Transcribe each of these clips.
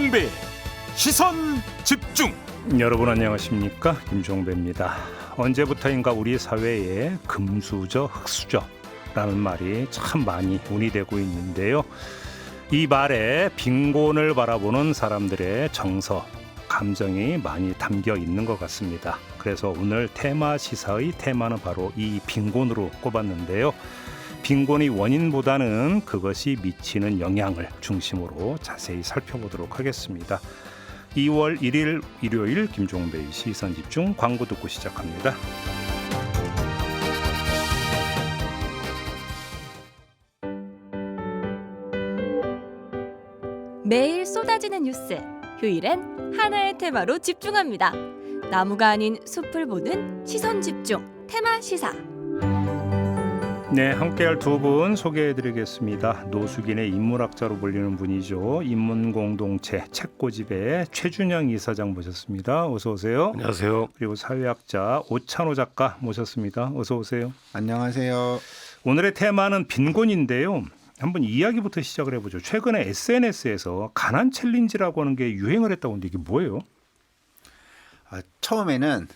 김종배 시선 집중. 여러분 안녕하십니까, 김종배입니다. 언제부터인가 우리 사회에 금수저, 흑수저라는 말이 참 많이 운이되고 있는데요. 이 말에 빈곤을 바라보는 사람들의 정서, 감정이 많이 담겨 있는 것 같습니다. 그래서 오늘 테마 시사의 테마는 바로 이 빈곤으로 꼽았는데요. 빈곤의 원인보다는 그것이 미치는 영향을 중심으로 자세히 살펴보도록 하겠습니다. 2월 1일 일요일 김종배의 시선집중, 광고 듣고 시작합니다. 매일 쏟아지는 뉴스, 휴일엔 하나의 테마로 집중합니다. 나무가 아닌 숲을 보는 시선집중, 테마 시사. 네, 함께할 두 분 소개해드리겠습니다. 노숙인의 인문학자로 불리는 분이죠. 인문공동체 책고집의 최준영 이사장 모셨습니다. 어서 오세요. 안녕하세요. 그리고 사회학자 오찬호 작가 모셨습니다. 어서 오세요. 안녕하세요. 오늘의 테마는 빈곤인데요. 한번 이야기부터 시작을 해보죠. 최근에 SNS에서 가난 챌린지라고 하는 게 유행을 했다고 하는데 이게 뭐예요? 처음에는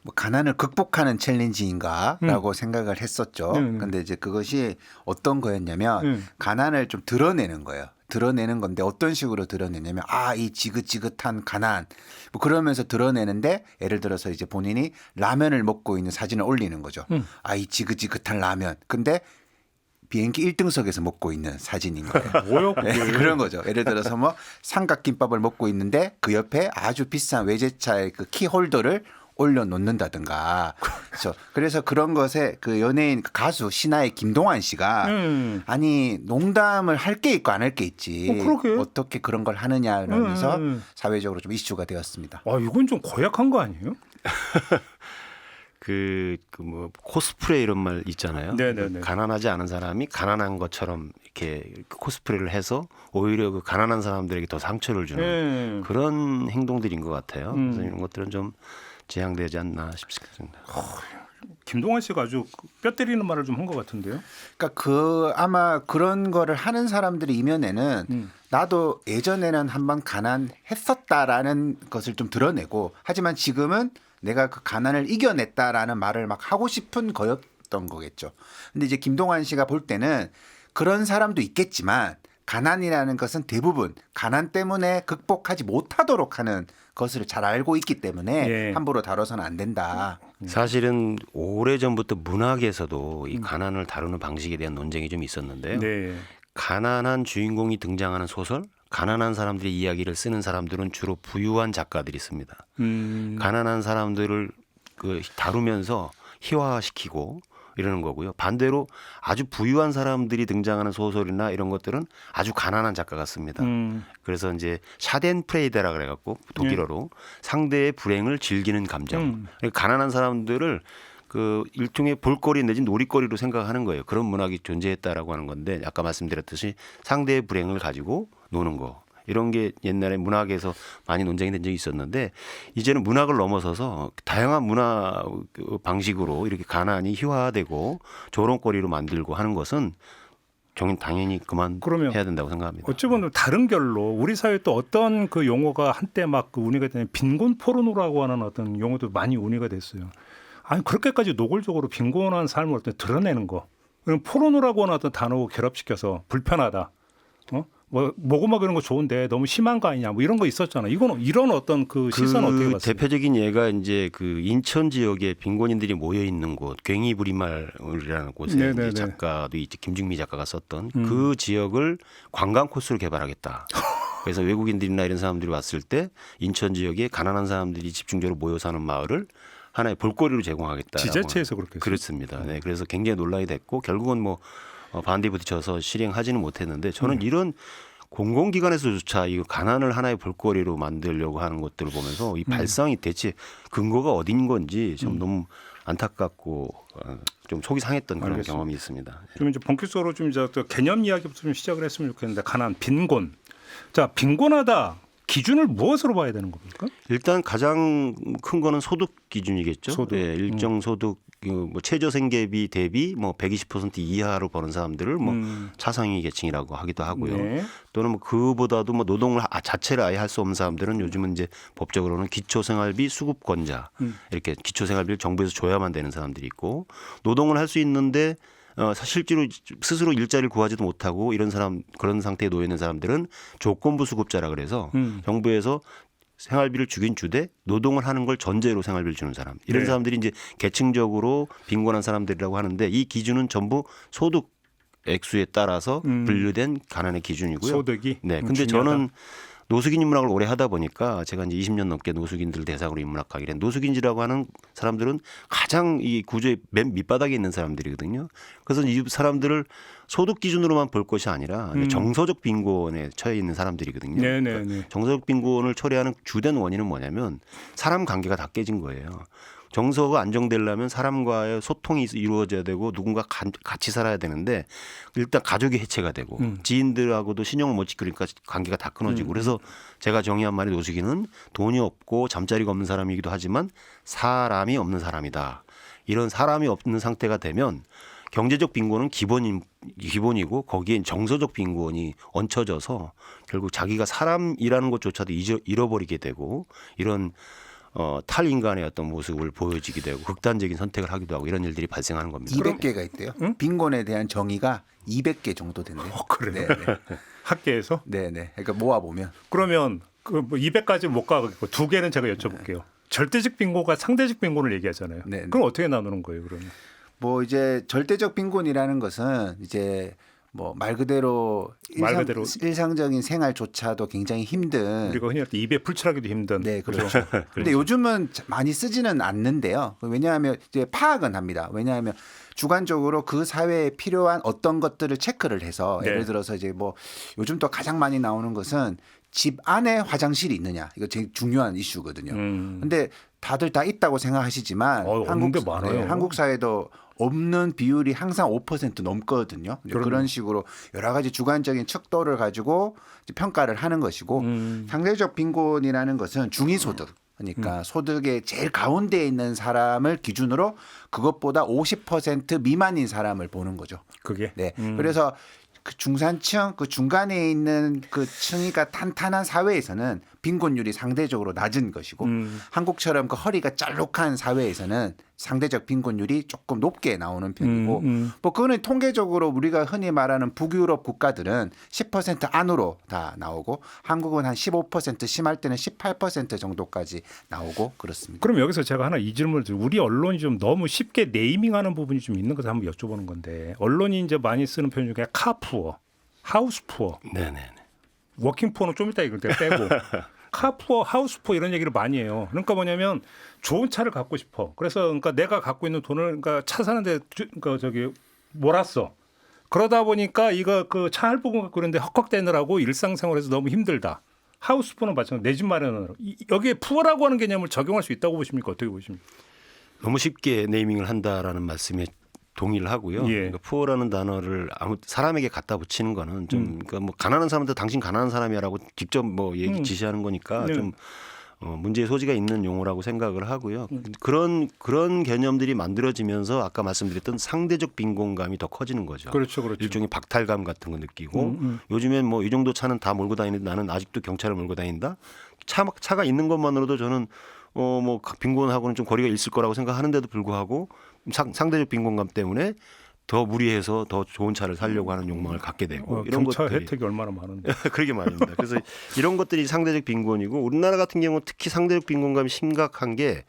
뭐 가난을 극복하는 챌린지인가라고 생각을 했었죠. 그런데 이제 그것이 어떤 거였냐면 가난을 좀 드러내는 거예요. 드러내는 건데 어떤 식으로 드러내냐면 이 지긋지긋한 가난 뭐 그러면서 드러내는데, 예를 들어서 이제 본인이 라면을 먹고 있는 사진을 올리는 거죠. 이 지긋지긋한 라면. 근데 비행기 1등석에서 먹고 있는 사진인 거예요. 뭐요? 네, 그런 거죠. 예를 들어서 뭐 삼각김밥을 먹고 있는데 그 옆에 아주 비싼 외제차의 그 키홀더를 올려놓는다든가. 그래서 그런 것에 그 연예인 가수 신화의 김동완 씨가 아니 농담을 할 게 있고 안 할 게 있지. 어떻게 그런 걸 하느냐 이러면서 사회적으로 좀 이슈가 되었습니다. 이건 좀 고약한 거 아니에요? 뭐 코스프레 이런 말 있잖아요. 네네네. 가난하지 않은 사람이 가난한 것처럼 이렇게 코스프레를 해서 오히려 그 가난한 사람들에게 더 상처를 주는 그런 행동들인 것 같아요. 그래서 이런 것들은 좀 제한되지 않나 싶습니다. 김동완 씨가 아주 뼈 때리는 말을 좀 한 것 같은데요. 그러니까 아마 그런 거를 하는 사람들의 이면에는 나도 예전에는 한번 가난했었다라는 것을 좀 드러내고, 하지만 지금은 내가 그 가난을 이겨냈다라는 말을 막 하고 싶은 거였던 거겠죠. 근데 이제 김동완 씨가 볼 때는 그런 사람도 있겠지만 가난이라는 것은 대부분 가난 때문에 극복하지 못하도록 하는 것을 잘 알고 있기 때문에 함부로 다뤄서는 안 된다. 사실은 오래전부터 문학에서도 이 가난을 다루는 방식에 대한 논쟁이 좀 있었는데요. 네. 가난한 주인공이 등장하는 소설, 가난한 사람들의 이야기를 쓰는 사람들은 주로 부유한 작가들이 있습니다. 가난한 사람들을 다루면서 희화시키고 이러는 거고요. 반대로 아주 부유한 사람들이 등장하는 소설이나 이런 것들은 아주 가난한 작가가 씁니다. 그래서 이제 샤덴프레이데라 그래갖고 독일어로 상대의 불행을 즐기는 감정. 가난한 사람들을 그 일종의 볼거리 내지 놀이거리로 생각하는 거예요. 그런 문학이 존재했다라고 하는 건데, 아까 말씀드렸듯이 상대의 불행을 가지고 노는 거. 이런 게 옛날에 문학에서 많이 논쟁이 된 적이 있었는데, 이제는 문학을 넘어서서 다양한 문화 방식으로 이렇게 가난이 희화되고 조롱거리로 만들고 하는 것은 당연히 그만해야 된다고 생각합니다. 어찌 보면 다른 결로 우리 사회에 또 어떤 그 용어가 한때 막 운이가 되는 빈곤 포르노라고 하는 어떤 용어도 많이 운이가 됐어요. 아니 그렇게까지 노골적으로 빈곤한 삶을 어떤 드러내는 거, 그럼 포르노라고 하는 어떤 단어を결합시켜서 불편하다. 뭐 모고막 이런 거 좋은데 너무 심한 거 아니냐, 뭐 이런 거 있었잖아. 이거는 이런 어떤 그 시선 어떻게 봤어요? 대표적인 예가 이제 그 인천 지역에 빈곤인들이 모여 있는 곳, 괭이부리마을이라는 곳에 이제 작가도 있지, 김중미 작가가 썼던 그 지역을 관광 코스로 개발하겠다. 그래서 외국인들이나 이런 사람들이 왔을 때 인천 지역에 가난한 사람들이 집중적으로 모여 사는 마을을 하나의 볼거리로 제공하겠다. 지자체에서 그렇게 그렇습니다. 네, 그래서 굉장히 논란이 됐고 결국은 뭐 반대에 부딪혀서 실행하지는 못했는데, 저는 이런 공공기관에서조차 이 가난을 하나의 볼거리로 만들려고 하는 것들을 보면서 이 발상이 대체 근거가 어딘 건지 좀 너무 안타깝고 좀 속이 상했던 그런 경험이 있습니다. 좀 이제 본격적으로 좀 이제 또 개념 이야기부터 좀 시작을 했으면 좋겠는데, 가난, 빈곤. 자, 빈곤하다. 기준을 무엇으로 봐야 되는 겁니까? 일단 가장 큰 거는 소득 기준이겠죠. 소득. 네, 일정 소득 뭐 최저생계비 대비 뭐 120% 이하로 버는 사람들을 뭐 차상위 계층이라고 하기도 하고요. 네. 또는 뭐 그보다도 뭐 노동을 자체를 아예 할 수 없는 사람들은 요즘은 이제 법적으로는 기초생활비 수급권자 이렇게 기초생활비를 정부에서 줘야만 되는 사람들이 있고 노동을 할 수 있는데 실제로 스스로 일자리를 구하지도 못하고 이런 사람 그런 상태에 놓여 있는 사람들은 조건부 수급자라 그래서 정부에서 생활비를 주긴 주되 노동을 하는 걸 전제로 생활비를 주는 사람 이런 네. 사람들이 이제 계층적으로 빈곤한 사람들이라고 하는데 이 기준은 전부 소득 액수에 따라서 분류된 가난의 기준이고요. 소득이. 네. 근데 중요하다. 저는 노숙인 인문학을 오래 하다 보니까 제가 이제 20년 넘게 노숙인들 대상으로 인문학하기로 했는데 노숙인이라고 하는 사람들은 가장 이 구조의 맨 밑바닥에 있는 사람들이거든요. 그래서 이 사람들을 소득 기준으로만 볼 것이 아니라 정서적 빈곤에 처해 있는 사람들이거든요. 네네네. 정서적 빈곤을 처리하는 주된 원인은 뭐냐면 사람 관계가 다 깨진 거예요. 정서가 안정되려면 사람과의 소통이 이루어져야 되고 누군가 같이 살아야 되는데 일단 가족이 해체가 되고 지인들하고도 신용을 못 지키니까 관계가 다 끊어지고 그래서 제가 정의한 말이 노숙인은 돈이 없고 잠자리가 없는 사람이기도 하지만 사람이 없는 사람이다. 이런 사람이 없는 상태가 되면 경제적 빈곤은 기본이고 거기에 정서적 빈곤이 얹혀져서 결국 자기가 사람이라는 것조차도 잃어버리게 되고 이런 탈인간의 어떤 모습을 보여지게 되고 극단적인 선택을 하기도 하고 이런 일들이 발생하는 겁니다. 200개가 있대요. 빈곤에 대한 정의가 200개 정도 된대요. 그래요? 네, 네. 학계에서? 네. 그러니까 모아 보면 그러면 그 뭐 200까지 못 가겠고 두 개는 제가 여쭤볼게요. 절대적 빈곤과 상대적 빈곤을 얘기하잖아요. 네. 그럼 어떻게 나누는 거예요, 그러면? 뭐 이제 절대적 빈곤이라는 것은 이제 뭐 말 그대로 일상적인 생활조차도 굉장히 힘든 우리가 흔히 할 때 입에 풀칠하기도 힘든. 네, 그렇죠. 근데 요즘은 많이 쓰지는 않는데요. 왜냐하면 이제 파악은 합니다. 왜냐하면 주관적으로 그 사회에 필요한 어떤 것들을 체크를 해서 네. 예를 들어서 이제 뭐 요즘 또 가장 많이 나오는 것은 집 안에 화장실이 있느냐. 이거 제일 중요한 이슈거든요. 근데 다들 다 있다고 생각하시지만 없는데 많아요. 한국 사회도 없는 비율이 항상 5% 넘거든요. 그런 식으로 여러 가지 주관적인 척도를 가지고 평가를 하는 것이고 상대적 빈곤이라는 것은 중위소득 그러니까 소득의 제일 가운데에 있는 사람을 기준으로 그것보다 50% 미만인 사람을 보는 거죠. 그게. 네. 그래서 그 중산층, 그 중간에 있는 그 층이가 탄탄한 사회에서는 빈곤율이 상대적으로 낮은 것이고 한국처럼 그 허리가 짤룩한 사회에서는 상대적 빈곤율이 조금 높게 나오는 편이고 뭐 그거는 통계적으로 우리가 흔히 말하는 북유럽 국가들은 10% 안으로 다 나오고 한국은 한 15% 심할 때는 18% 정도까지 나오고 그렇습니다. 그럼 여기서 제가 하나 이 질문을 드리고 우리 언론이 좀 너무 쉽게 네이밍하는 부분이 좀 있는 것을 한번 여쭤보는 건데 언론이 이제 많이 쓰는 표현 중에 카푸어, 하우스푸어, 네네. 워킹푸어는 좀 이따 이걸 때 빼고 카푸어, 하우스푸어 이런 얘기를 많이 해요. 그러니까 뭐냐면 좋은 차를 갖고 싶어. 그래서 그러니까 내가 갖고 있는 돈을 그러니까 차 사는데 그러니까 저기 몰았어. 그러다 보니까 이거 그 차 할부금 갖고 그런데 헉헉대느라고 일상생활에서 너무 힘들다. 하우스푸어는 마찬가지로 내 집 마련하느라 여기에 푸어라고 하는 개념을 적용할 수 있다고 보십니까? 어떻게 보십니까? 너무 쉽게 네이밍을 한다라는 말씀에 동의를 하고요. 예. 그러니까 푸어라는 단어를 아무 사람에게 갖다 붙이는 거는 좀 그러니까 뭐 가난한 사람한테 당신 가난한 사람이라고 직접 뭐 얘기 지시하는 거니까 네. 좀 문제의 소지가 있는 용어라고 생각을 하고요. 그런 개념들이 만들어지면서 아까 말씀드렸던 상대적 빈곤감이 더 커지는 거죠. 그렇죠. 일종의 박탈감 같은 거 느끼고 요즘엔 뭐 이 정도 차는 다 몰고 다니는데 나는 아직도 경찰을 몰고 다닌다. 차가 있는 것만으로도 저는 뭐 빈곤하고는 좀 거리가 있을 거라고 생각하는데도 불구하고 상대적 빈곤감 때문에 더 무리해서 더 좋은 차를 사려고 하는 욕망을 갖게 되고 이런 경차 것들이 혜택이 얼마나 많은데. 그러게 말입니다. 그래서 이런 것들이 상대적 빈곤이고 우리나라 같은 경우는 특히 상대적 빈곤감이 심각한 게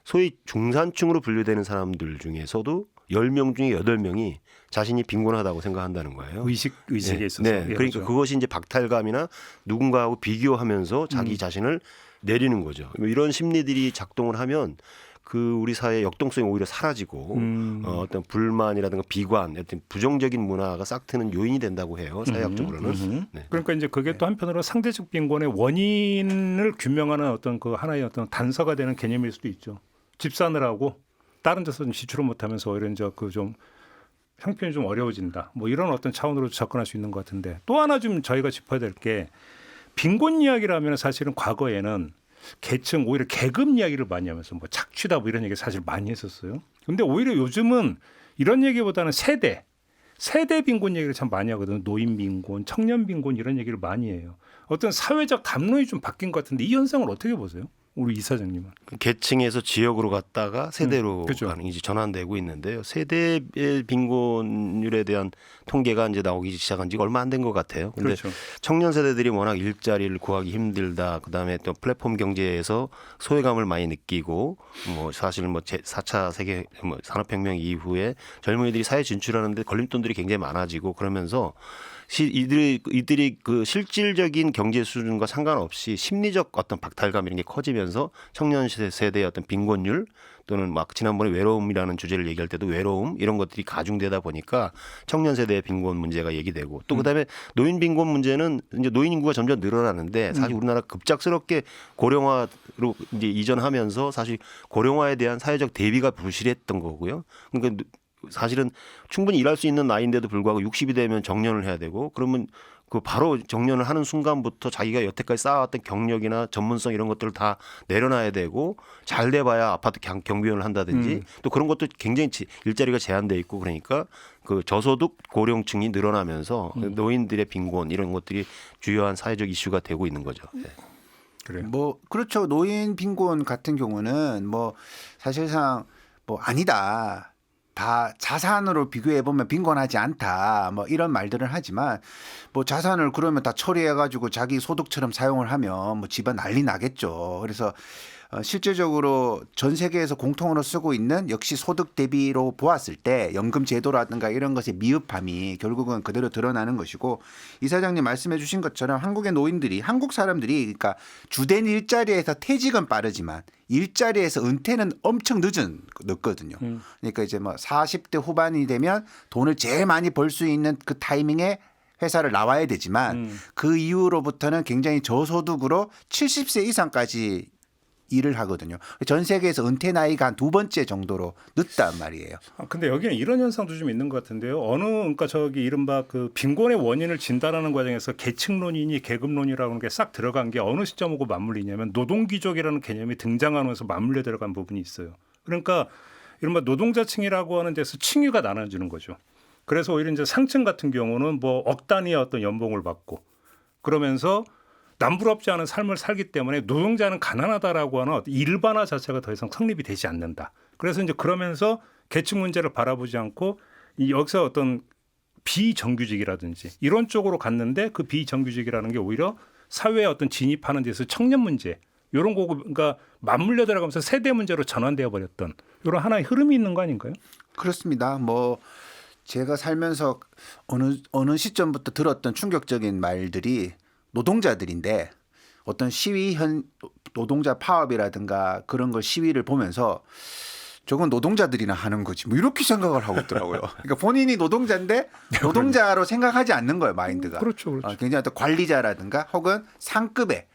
소위 중산층으로 분류되는 사람들 중에서도 10명 중에 8명이 자신이 빈곤하다고 생각한다는 거예요. 의식에 네. 있어서. 네. 예, 그러니까 그렇죠. 그것이 이제 박탈감이나 누군가하고 비교하면서 자기 자신을 내리는 거죠. 이런 심리들이 작동을 하면 그 우리 사회의 역동성이 오히려 사라지고 어떤 불만이라든가 비관, 어떤 부정적인 문화가 싹트는 요인이 된다고 해요. 사회학적으로는. 네. 그러니까 이제 그게 또 한편으로 상대적 빈곤의 원인을 규명하는 어떤 그 하나의 어떤 단서가 되는 개념일 수도 있죠. 집 사느라고 다른 데서 좀 지출을 못하면서 오히려 이제 그 좀 형편이 좀 어려워진다. 뭐 이런 어떤 차원으로 접근할 수 있는 것 같은데 또 하나 좀 저희가 짚어야 될 게 빈곤 이야기라면 사실은 과거에는 계층 오히려 계급 이야기를 많이 하면서 뭐 착취다 뭐 이런 얘기 사실 많이 했었어요. 근데 오히려 요즘은 이런 얘기보다는 세대 빈곤 얘기를 참 많이 하거든요. 노인 빈곤, 청년 빈곤 이런 얘기를 많이 해요. 어떤 사회적 담론이 좀 바뀐 것 같은데 이 현상을 어떻게 보세요? 우리 이사장님은. 계층에서 지역으로 갔다가 세대로 그렇죠. 가는 이제 전환되고 있는데요. 세대의 빈곤율에 대한 통계가 이제 나오기 시작한 지가 얼마 안 된 것 같아요. 근데 그렇죠. 청년 세대들이 워낙 일자리를 구하기 힘들다. 그다음에 또 플랫폼 경제에서 소외감을 많이 느끼고 뭐 사실 뭐 4차 세계 뭐 산업혁명 이후에 젊은이들이 사회 진출하는데 걸림돌들이 굉장히 많아지고 그러면서 이들이 그 실질적인 경제 수준과 상관없이 심리적 어떤 박탈감 이런 게 커지면서 청년 세대의 어떤 빈곤율 또는 막 지난번에 외로움이라는 주제를 얘기할 때도 외로움 이런 것들이 가중되다 보니까 청년 세대의 빈곤 문제가 얘기되고 또 그다음에 노인 빈곤 문제는 이제 노인 인구가 점점 늘어나는데 사실 우리나라 급작스럽게 고령화로 이제 이전하면서 사실 고령화에 대한 사회적 대비가 불실했던 거고요. 그러니까 사실은 충분히 일할 수 있는 나이인데도 불구하고 60이 되면 정년을 해야 되고 그러면 그 바로 정년을 하는 순간부터 자기가 여태까지 쌓아왔던 경력이나 전문성 이런 것들을 다 내려놔야 되고 잘 돼봐야 아파트 경비원을 한다든지 또 그런 것도 굉장히 일자리가 제한돼 있고 그러니까 그 저소득 고령층이 늘어나면서 노인들의 빈곤 이런 것들이 주요한 사회적 이슈가 되고 있는 거죠. 네. 그래요. 뭐 그렇죠. 노인 빈곤 같은 경우는 뭐 사실상 뭐 아니다. 다 자산으로 비교해 보면 빈곤하지 않다. 뭐 이런 말들을 하지만 뭐 자산을 그러면 다 처리해 가지고 자기 소득처럼 사용을 하면 뭐 집안 난리 나겠죠. 그래서 실제적으로 전 세계에서 공통으로 쓰고 있는 역시 소득 대비로 보았을 때 연금 제도라든가 이런 것의 미흡함이 결국은 그대로 드러나는 것이고 이사장님 말씀해 주신 것처럼 한국의 노인들이 한국 사람들이 그러니까 주된 일자리에서 퇴직은 빠르지만 일자리에서 은퇴는 엄청 늦거든요. 그러니까 이제 뭐 40대 후반이 되면 돈을 제일 많이 벌 수 있는 그 타이밍에 회사를 나와야 되지만 그 이후로부터는 굉장히 저소득으로 70세 이상까지 일을 하거든요. 전 세계에서 은퇴 나이가 한 2번째 정도로 늦단 말이에요. 근데 여기는 이런 현상도 좀 있는 것 같은데요. 그러니까 저기 이른바 그 빈곤의 원인을 진단하는 과정에서 계층론이니 계급론이라고 하는 게 싹 들어간 게 어느 시점하고 맞물리냐면 노동귀족이라는 개념이 등장하면서 맞물려 들어간 부분이 있어요. 그러니까 이른바 노동자층이라고 하는 데서 층위가 나눠지는 거죠. 그래서 오히려 이제 상층 같은 경우는 뭐 억 단위의 어떤 연봉을 받고 그러면서 남부럽지 않은 삶을 살기 때문에 노동자는 가난하다라고 하는 일반화 자체가 더 이상 성립이 되지 않는다. 그래서 이제 그러면서 계층 문제를 바라보지 않고 여기서 어떤 비정규직이라든지 이런 쪽으로 갔는데 그 비정규직이라는 게 오히려 사회에 어떤 진입하는 데서 청년 문제 이런 거 그러니까 맞물려 들어가면서 세대 문제로 전환되어 버렸던 이런 하나의 흐름이 있는 거 아닌가요? 그렇습니다. 뭐 제가 살면서 어느 시점부터 들었던 충격적인 말들이 노동자들인데 어떤 노동자 파업이라든가 그런 걸 시위를 보면서 저건 노동자들이나 하는 거지 뭐 이렇게 생각을 하고 있더라고요. 그러니까 본인이 노동자인데 노동자로 생각하지 않는 거예요. 마인드가. 그렇죠. 굉장히 어떤 관리자라든가 혹은 상급의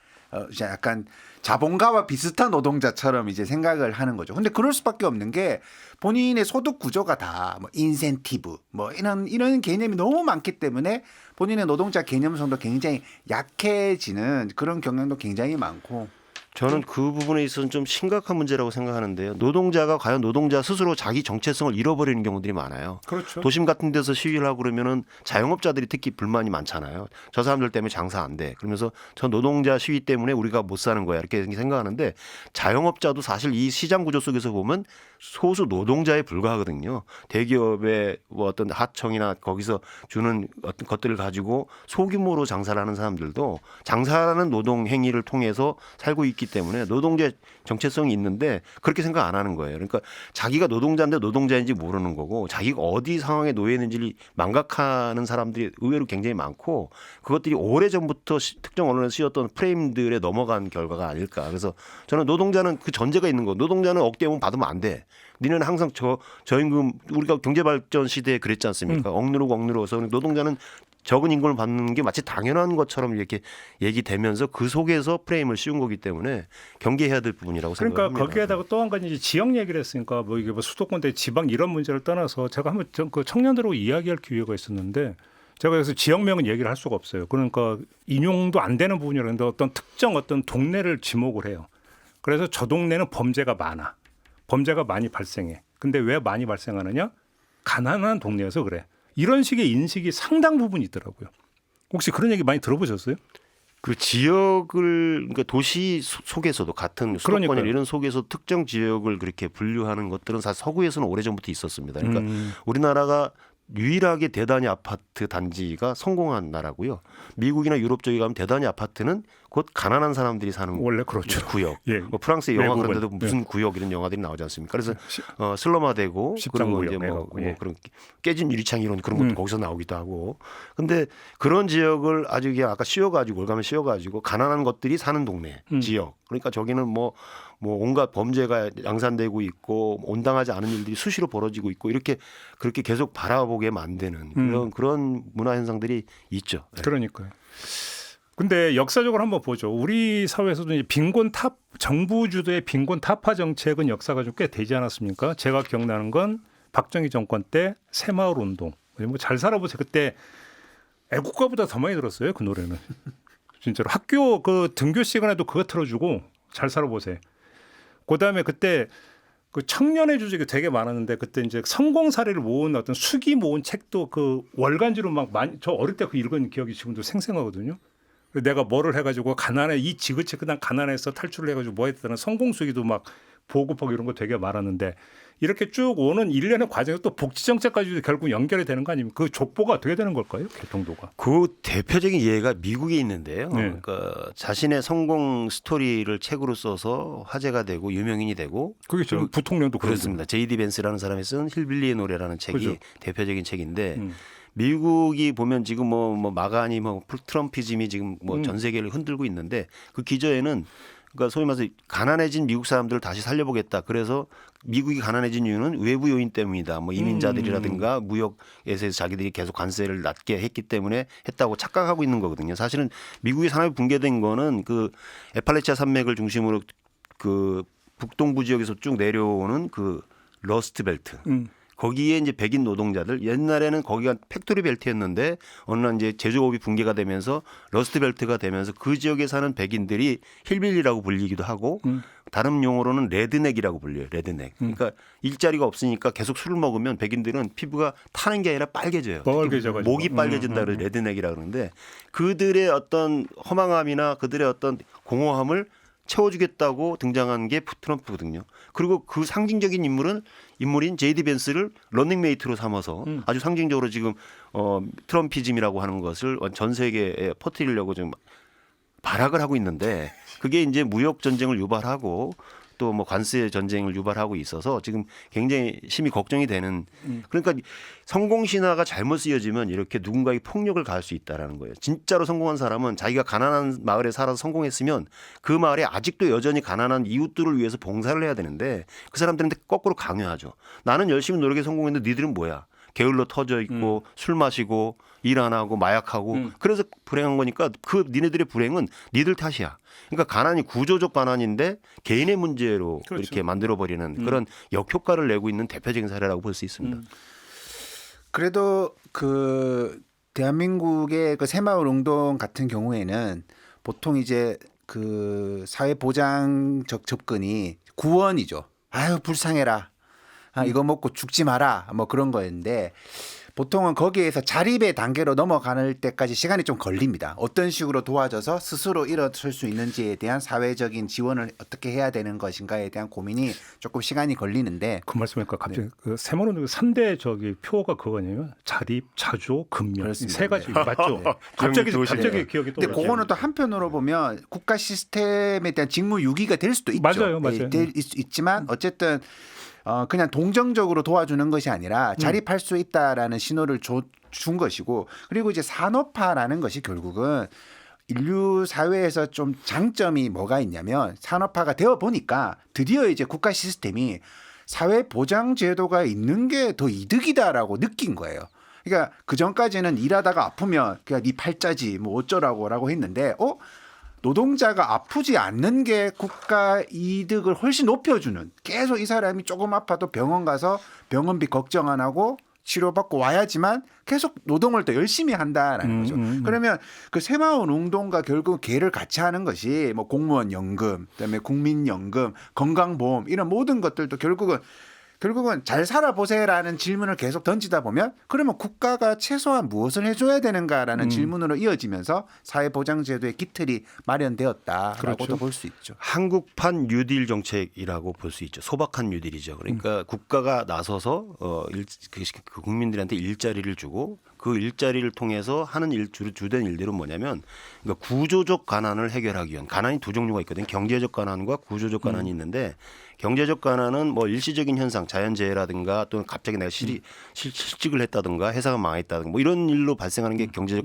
약간 자본가와 비슷한 노동자처럼 이제 생각을 하는 거죠. 근데 그럴 수밖에 없는 게 본인의 소득 구조가 다 뭐 인센티브 뭐 이런 개념이 너무 많기 때문에 본인의 노동자 개념성도 굉장히 약해지는 그런 경향도 굉장히 많고 저는 그 부분에 있어서는 좀 심각한 문제라고 생각하는데요. 노동자가 과연 노동자 스스로 자기 정체성을 잃어버리는 경우들이 많아요. 그렇죠. 도심 같은 데서 시위를 하고 그러면은 자영업자들이 특히 불만이 많잖아요. 저 사람들 때문에 장사 안 돼. 그러면서 저 노동자 시위 때문에 우리가 못 사는 거야. 이렇게 생각하는데 자영업자도 사실 이 시장 구조 속에서 보면 소수 노동자에 불과하거든요. 대기업의 뭐 어떤 하청이나 거기서 주는 어떤 것들을 가지고 소규모로 장사를 하는 사람들도 장사하는 노동 행위를 통해서 살고 있기 때문에 노동자 정체성이 있는데 그렇게 생각 안 하는 거예요. 그러니까 자기가 노동자인데 노동자인지 모르는 거고 자기가 어디 상황에 놓여 있는지를 망각하는 사람들이 의외로 굉장히 많고 그것들이 오래전부터 특정 언론에서 씌웠던 프레임들에 넘어간 결과가 아닐까. 그래서 저는 노동자는 그 전제가 있는 거. 노동자는 억대면 받으면 안 돼. 니는 항상 저임금 우리가 경제발전 시대에 그랬지 않습니까? 억누르고서 노동자는 적은 임금을 받는 게 마치 당연한 것처럼 이렇게 얘기되면서 그 속에서 프레임을 씌운 거기 때문에 경계해야 될 부분이라고 그러니까 생각합니다. 거기에다가 또 한 가지 이제 지역 얘기를 했으니까 뭐 이게 뭐 수도권 대 지방 이런 문제를 떠나서 제가 한번 그 청년들하고 이야기할 기회가 있었는데 제가 여기서 지역명은 얘기를 할 수가 없어요. 그러니까 인용도 안 되는 부분이라는데 어떤 특정 어떤 동네를 지목을 해요. 그래서 저 동네는 범죄가 많아. 범죄가 많이 발생해. 근데 왜 많이 발생하느냐? 가난한 동네여서 그래. 이런 식의 인식이 상당 부분 있더라고요. 혹시 그런 얘기 많이 들어보셨어요? 그 지역을 그러니까 도시 속에서도 같은 수도권이나 그러니까요. 이런 속에서 특정 지역을 그렇게 분류하는 것들은 사실 서구에서는 오래전부터 있었습니다. 그러니까 우리나라가 유일하게 대단위 아파트 단지가 성공한 나라고요. 미국이나 유럽 쪽에 가면 대단위 아파트는 곧 가난한 사람들이 사는 원래 그렇죠. 구역. 예. 뭐 프랑스의 영화 외국은, 그런데도 무슨 구역 이런 영화들이 나오지 않습니까? 그래서 시- 슬럼화되고 그리고 십상구역 이제 뭐, 해갖고, 예. 그런 깨진 유리창 이런 그런 것도 거기서 나오기도 하고. 근데 그런 지역을 아주 그냥 아까 씌워가지고 올가면 씌워가지고 가난한 것들이 사는 동네 지역. 그러니까 저기는 뭐 온갖 범죄가 양산되고 있고 온당하지 않은 일들이 수시로 벌어지고 있고 이렇게 그렇게 계속 바라보게 만드는 그런 문화 현상들이 있죠. 네. 그러니까요. 근데 역사적으로 한번 보죠. 우리 사회에서도 이제 빈곤 정부 주도의 빈곤 타파 정책은 역사가 좀 꽤 되지 않았습니까? 제가 기억나는 건 박정희 정권 때 새마을 운동. 뭐 잘 살아보세요. 그때 애국가보다 더 많이 들었어요. 그 노래는. 진짜로 학교 그 등교 시간에도 그거 틀어주고 잘 살아보세요. 그다음에 그때 그 청년의 주제가 되게 많았는데 그때 이제 성공 사례를 모은 어떤 수기 모은 책도 그 월간지로 막 많이 저 어릴 때 그 읽은 기억이 지금도 생생하거든요. 내가 뭐를 해가지고 이 지그치 그냥 가난해서 탈출을 해가지고 뭐 했다는 성공 수기도 막 보고하고 이런 거 되게 많았는데 이렇게 쭉 오는 일련의 과정에서 또 복지 정책까지도 결국 연결이 되는 거 아닙니까? 그 족보가 어떻게 되는 걸까요? 교통도가. 그 대표적인 예가 미국에 있는데요. 네. 그러니까 자신의 성공 스토리를 책으로 써서 화제가 되고 유명인이 되고 그게 지금 부통령도 그렇습니다. 제이디 벤스라는 사람이 쓴 힐빌리의 노래라는 책이 그죠. 대표적인 책인데 미국이 보면 지금 뭐 마가니 뭐 트럼피즘이 지금 뭐 전 세계를 흔들고 있는데 그 기저에는 그러니까 소위 말해서 가난해진 미국 사람들을 다시 살려보겠다. 그래서 미국이 가난해진 이유는 외부 요인 때문이다. 뭐 이민자들이라든가 무역에서 자기들이 계속 관세를 낮게 했기 때문에 했다고 착각하고 있는 거거든요. 사실은 미국의 산업이 붕괴된 거는 그 에팔레치아 산맥을 중심으로 그 북동부 지역에서 쭉 내려오는 그 러스트 벨트. 거기에 이제 백인 노동자들 옛날에는 거기가 팩토리 벨트였는데 어느 날 이제 제조업이 붕괴가 되면서 러스트 벨트가 되면서 그 지역에 사는 백인들이 힐빌리라고 불리기도 하고 다른 용어로는 레드넥이라고 불려요. 레드넥. 그러니까 일자리가 없으니까 계속 술을 먹으면 백인들은 피부가 타는 게 아니라 빨개져요. 빨개져가지고. 목이 빨개진다 그래서 레드넥이라고 그러는데 그들의 어떤 허망함이나 그들의 어떤 공허함을 채워주겠다고 등장한 게 트럼프거든요. 그리고 그 상징적인 인물인 제이디 벤스를 런닝메이트로 삼아서 아주 상징적으로 지금 트럼피즘이라고 하는 것을 전 세계에 퍼뜨리려고 지금 발악을 하고 있는데 그게 이제 무역 전쟁을 유발하고 또 뭐 관세 전쟁을 유발하고 있어서 지금 굉장히 심히 걱정이 되는 그러니까 성공 신화가 잘못 쓰여지면 이렇게 누군가의 폭력을 가할 수 있다라는 거예요. 진짜로 성공한 사람은 자기가 가난한 마을에 살아서 성공했으면 그 마을에 아직도 여전히 가난한 이웃들을 위해서 봉사를 해야 되는데 그 사람들한테 거꾸로 강요하죠. 나는 열심히 노력해 성공했는데 니들은 뭐야? 게을러 터져 있고 술 마시고 일 안 하고 마약하고 그래서 불행한 거니까 그 니네들의 불행은 니들 탓이야. 그러니까 가난이 구조적 가난인데 개인의 문제로 그렇죠. 이렇게 만들어버리는 그런 역효과를 내고 있는 대표적인 사례라고 볼 수 있습니다. 그래도 그 대한민국의 그 새마을 운동 같은 경우에는 보통 이제 그 사회보장적 접근이 구원이죠. 아유 불쌍해라. 아, 이거 먹고 죽지 마라. 뭐 그런 거였는데 보통은 거기에서 자립의 단계로 넘어가는 때까지 시간이 좀 걸립니다. 어떤 식으로 도와줘서 스스로 일어설 수 있는지에 대한 사회적인 지원을 어떻게 해야 되는 것인가에 대한 고민이 조금 시간이 걸리는데 그 말씀하니까 갑자기 그 새마을 운동 3대 저기 표어가 그거냐면 자립, 자조, 근면 그렇습니다. 세 가지 맞죠? 갑자기 기억이 근데 떠오르죠. 그거는 또 한편으로 보면 국가 시스템에 대한 직무유기가 될 수도 있죠. 맞아요. 있지만 어쨌든 그냥 동정적으로 도와주는 것이 아니라 자립할 수 있다라는 신호를 준 것이고 그리고 이제 산업화라는 것이 결국은 인류 사회에서 좀 장점이 뭐가 있냐면 산업화가 되어 보니까 드디어 이제 국가 시스템이 사회 보장 제도가 있는 게 더 이득이다라고 느낀 거예요. 그러니까 그 전까지는 일하다가 아프면 그냥 네 팔자지 뭐 어쩌라고라고 했는데 노동자가 아프지 않는 게 국가 이득을 훨씬 높여주는 계속 이 사람이 조금 아파도 병원 가서 병원비 걱정 안 하고 치료받고 와야지만 계속 노동을 더 열심히 한다라는 거죠. 그러면 그 새마을 운동과 결국 계를 같이 하는 것이 뭐 공무원 연금, 그다음에 국민연금, 건강보험 이런 모든 것들도 결국은 잘 살아보세요라는 질문을 계속 던지다 보면 그러면 국가가 최소한 무엇을 해줘야 되는가라는 질문으로 이어지면서 사회보장제도의 기틀이 마련되었다라고도 그렇죠. 볼 수 있죠. 한국판 뉴딜 정책이라고 볼 수 있죠. 소박한 뉴딜이죠. 그러니까 국가가 나서서 그 국민들한테 일자리를 주고 그 일자리를 통해서 하는 주된 일들은 뭐냐면 그러니까 구조적 가난을 해결하기 위한 가난이 두 종류가 있거든요. 경제적 가난과 구조적 가난이 있는데 경제적 가난은 뭐 일시적인 현상, 자연재해라든가 또는 갑자기 내가 실직을 했다든가 회사가 망했다든가 뭐 이런 일로 발생하는 게 경제적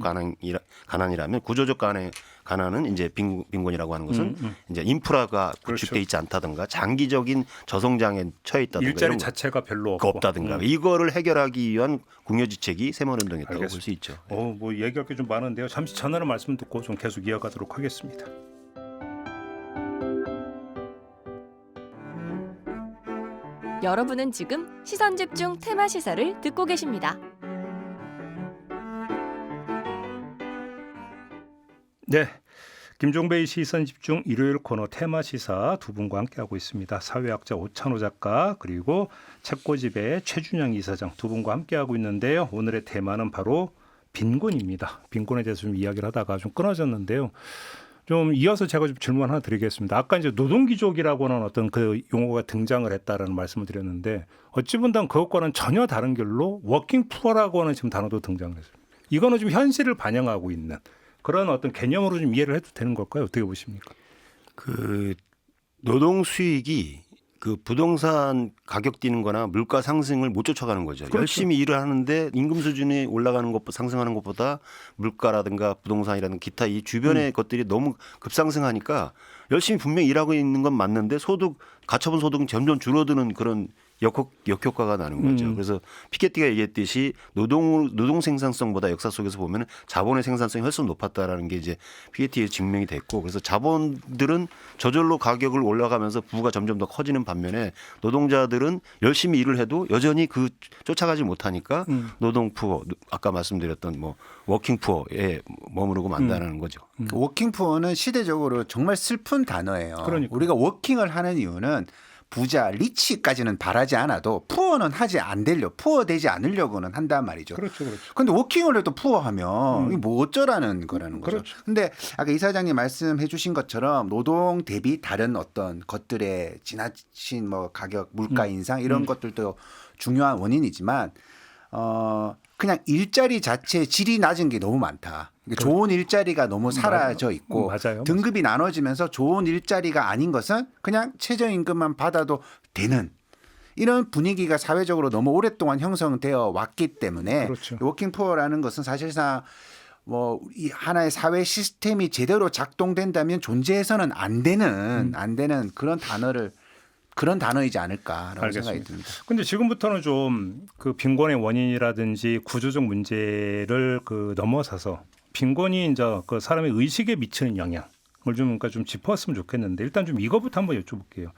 가난이라면 구조적 가난은 이제 빈곤이라고 하는 것은 이제 인프라가 구축돼 그렇죠. 있지 않다든가 장기적인 저성장에 처해 있다든가 일자리 이런 자체가 별로 없고. 없다든가 이거를 해결하기 위한 궁여지책이 새마을운동이었다고 볼 알겠습니다. 수 있죠. 뭐 얘기할 게 좀 많은데요. 잠시 전하는 말씀 듣고 좀 계속 이어가도록 하겠습니다. 여러분은 지금 시선집중 테마 시사를 듣고 계십니다. 네, 김종배의 시선집중 일요일 코너 테마 시사 두 분과 함께하고 있습니다. 사회학자 오찬호 작가 그리고 책고집의 최준영 이사장 두 분과 함께하고 있는데요. 오늘의 테마는 바로 빈곤입니다. 빈곤에 대해서 좀 이야기를 하다가 좀 끊어졌는데요. 좀 이어서 제가 좀 질문 하나 드리겠습니다. 아까 이제 노동기족이라고 하는 어떤 그 용어가 등장을 했다라는 말씀을 드렸는데 어찌 본다면 그것과는 전혀 다른 결로 워킹 푸어라고 하는 지금 단어도 등장을 했습니다. 이거는 좀 현실을 반영하고 있는 그런 어떤 개념으로 좀 이해를 해도 되는 걸까요? 어떻게 보십니까? 그 노동 수익이 그 부동산 가격 뛰는 거나 물가 상승을 못 쫓아가는 거죠. 그렇죠. 열심히 일을 하는데 임금 수준이 올라가는 것, 상승하는 것보다 물가라든가 부동산이라든가 기타 이 주변의 것들이 너무 급상승하니까 열심히 분명히 일하고 있는 건 맞는데 가처분 소득은 점점 줄어드는 그런 역효과가 나는 거죠. 그래서 피케티가 얘기했듯이 노동 생산성보다 역사 속에서 보면 자본의 생산성이 훨씬 높았다라는 게 이제 피케티에 증명이 됐고 그래서 자본들은 저절로 가격을 올라가면서 부가 점점 더 커지는 반면에 노동자들은 열심히 일을 해도 여전히 쫓아가지 못하니까 노동 푸어 아까 말씀드렸던 뭐 워킹 푸어에 머무르고 만다는 거죠. 그 워킹 푸어는 시대적으로 정말 슬픈 단어예요. 그러니까. 우리가 워킹을 하는 이유는 부자, 리치까지는 바라지 않아도 푸어는 푸어 되지 않으려고는 한단 말이죠. 그렇죠, 그렇죠. 근데 워킹을 해도 푸어하면 이게 뭐 어쩌라는 거라는 거죠. 그렇죠. 근데 아까 이사장님 말씀해 주신 것처럼 노동 대비 다른 어떤 것들의 지나친 뭐 가격, 물가 인상 이런 것들도 중요한 원인이지만 그냥 일자리 자체의 질이 낮은 게 너무 많다. 좋은 일자리가 너무 사라져 있고 맞아요. 등급이 나눠지면서 좋은 일자리가 아닌 것은 그냥 최저임금만 받아도 되는 이런 분위기가 사회적으로 너무 오랫동안 형성되어 왔기 때문에 그렇죠. 워킹푸어라는 것은 사실상 뭐 이 하나의 사회 시스템이 제대로 작동된다면 존재해서는 안 되는 그런 단어이지 않을까라고 알겠습니다. 생각이 듭니다. 근데 지금부터는 좀 그 빈곤의 원인이라든지 구조적 문제를 넘어서서 빈곤이 이제 그 사람의 의식에 미치는 영향을 좀 그러니까 좀 짚었으면 좋겠는데 일단 좀 이거부터 한번 여쭤볼게요.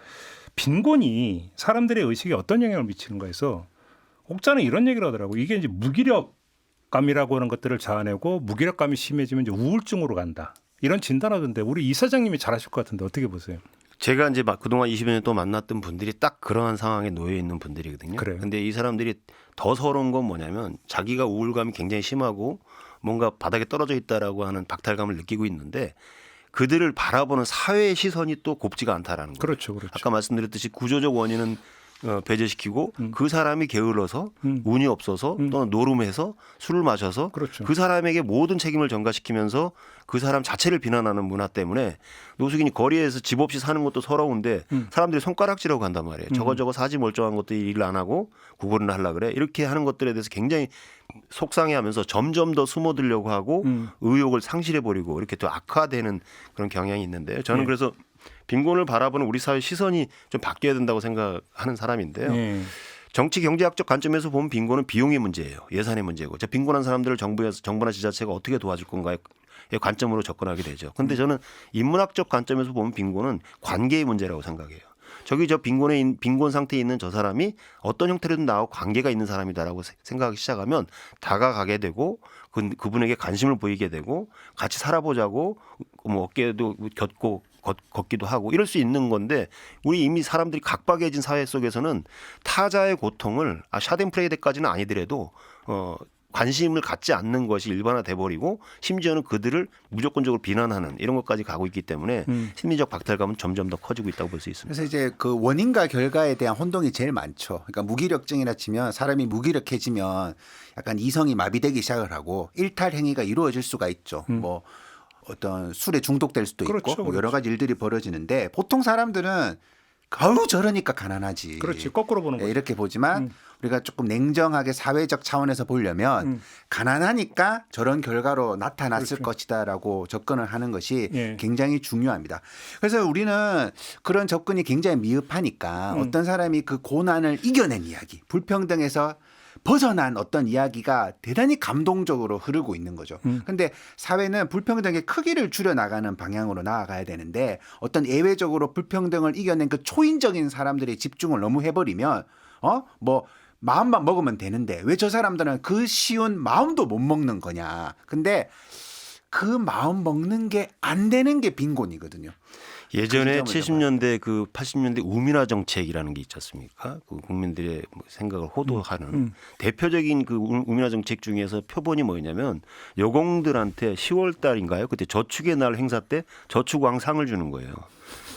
빈곤이 사람들의 의식에 어떤 영향을 미치는가 해서 옥자는 이런 얘기를 하더라고. 이게 이제 무기력감이라고 하는 것들을 자아내고 무기력감이 심해지면 이제 우울증으로 간다. 이런 진단하던데 우리 이사장님이 잘하실 것 같은데 어떻게 보세요? 제가 이제 그동안 20여 년 동안 만났던 분들이 딱 그러한 상황에 놓여 있는 분들이거든요. 그래요. 근데 이 사람들이 더 서러운 건 뭐냐면 자기가 우울감이 굉장히 심하고 뭔가 바닥에 떨어져 있다라고 하는 박탈감을 느끼고 있는데 그들을 바라보는 사회의 시선이 또 곱지가 않다라는 거예요. 그렇죠, 그렇죠. 아까 말씀드렸듯이 구조적 원인은 배제시키고 그 사람이 게을러서 운이 없어서 또는 노름해서 술을 마셔서 그렇죠. 그 사람에게 모든 책임을 전가시키면서 그 사람 자체를 비난하는 문화 때문에 노숙인이 거리에서 집 없이 사는 것도 서러운데 사람들이 손가락질하고 간단 말이에요. 저거 사지 멀쩡한 것도 일을 안 하고 구걸을 하려고 그래. 이렇게 하는 것들에 대해서 굉장히 속상해하면서 점점 더 숨어들려고 하고 의욕을 상실해버리고 이렇게 또 악화되는 그런 경향이 있는데요. 저는 네. 그래서 빈곤을 바라보는 우리 사회 시선이 좀 바뀌어야 된다고 생각하는 사람인데요. 네. 정치 경제학적 관점에서 보면 빈곤은 비용의 문제예요. 예산의 문제고. 빈곤한 사람들을 정부나 지자체가 어떻게 도와줄 건가의 관점으로 접근하게 되죠. 그런데 저는 인문학적 관점에서 보면 빈곤은 관계의 문제라고 생각해요. 저기 저 빈곤 상태에 있는 저 사람이 어떤 형태로든 나하고 관계가 있는 사람이다라고 생각하기 시작하면 다가가게 되고 그분에게 관심을 보이게 되고 같이 살아보자고 뭐 어깨도 걷기도 하고 이럴 수 있는 건데 우리 이미 사람들이 각박해진 사회 속에서는 타자의 고통을 샤덴프레이드까지는 아니더라도 관심을 갖지 않는 것이 일반화돼 버리고 심지어는 그들을 무조건적으로 비난하는 이런 것까지 가고 있기 때문에 심리적 박탈감은 점점 더 커지고 있다고 볼 수 있습니다. 그래서 이제 그 원인과 결과에 대한 혼동이 제일 많죠. 그러니까 무기력증이라 치면 사람이 무기력해지면 약간 이성이 마비되기 시작을 하고 일탈 행위가 이루어질 수가 있죠. 뭐 어떤 술에 중독될 수도 그렇죠, 있고 뭐 여러 가지 일들이 벌어지는데 보통 사람들은 아우 저러니까 가난하지. 그렇지. 거꾸로 보는 거죠. 이렇게 보지만 우리가 조금 냉정하게 사회적 차원에서 보려면 가난하니까 저런 결과로 나타났을 그렇죠. 것이다라고 접근을 하는 것이 예. 굉장히 중요합니다. 그래서 우리는 그런 접근이 굉장히 미흡하니까 어떤 사람이 그 고난을 이겨낸 이야기, 불평등에서 벗어난 어떤 이야기가 대단히 감동적으로 흐르고 있는 거죠. 그런데 사회는 불평등의 크기를 줄여나가는 방향으로 나아가야 되는데 어떤 예외적으로 불평등을 이겨낸 그 초인적인 사람들의 집중을 너무 해버리면 뭐 마음만 먹으면 되는데 왜 저 사람들은 그 쉬운 마음도 못 먹는 거냐. 근데 그 마음 먹는 게 안 되는 게 빈곤이거든요. 예전에 그 70년대 80년대 우민화 정책이라는 게 있지 않습니까? 그 국민들의 생각을 호도하는 대표적인 그 우민화 정책 중에서 표본이 뭐냐면 여공들한테 10월 달인가요? 그때 저축의 날 행사 때 저축왕 상을 주는 거예요.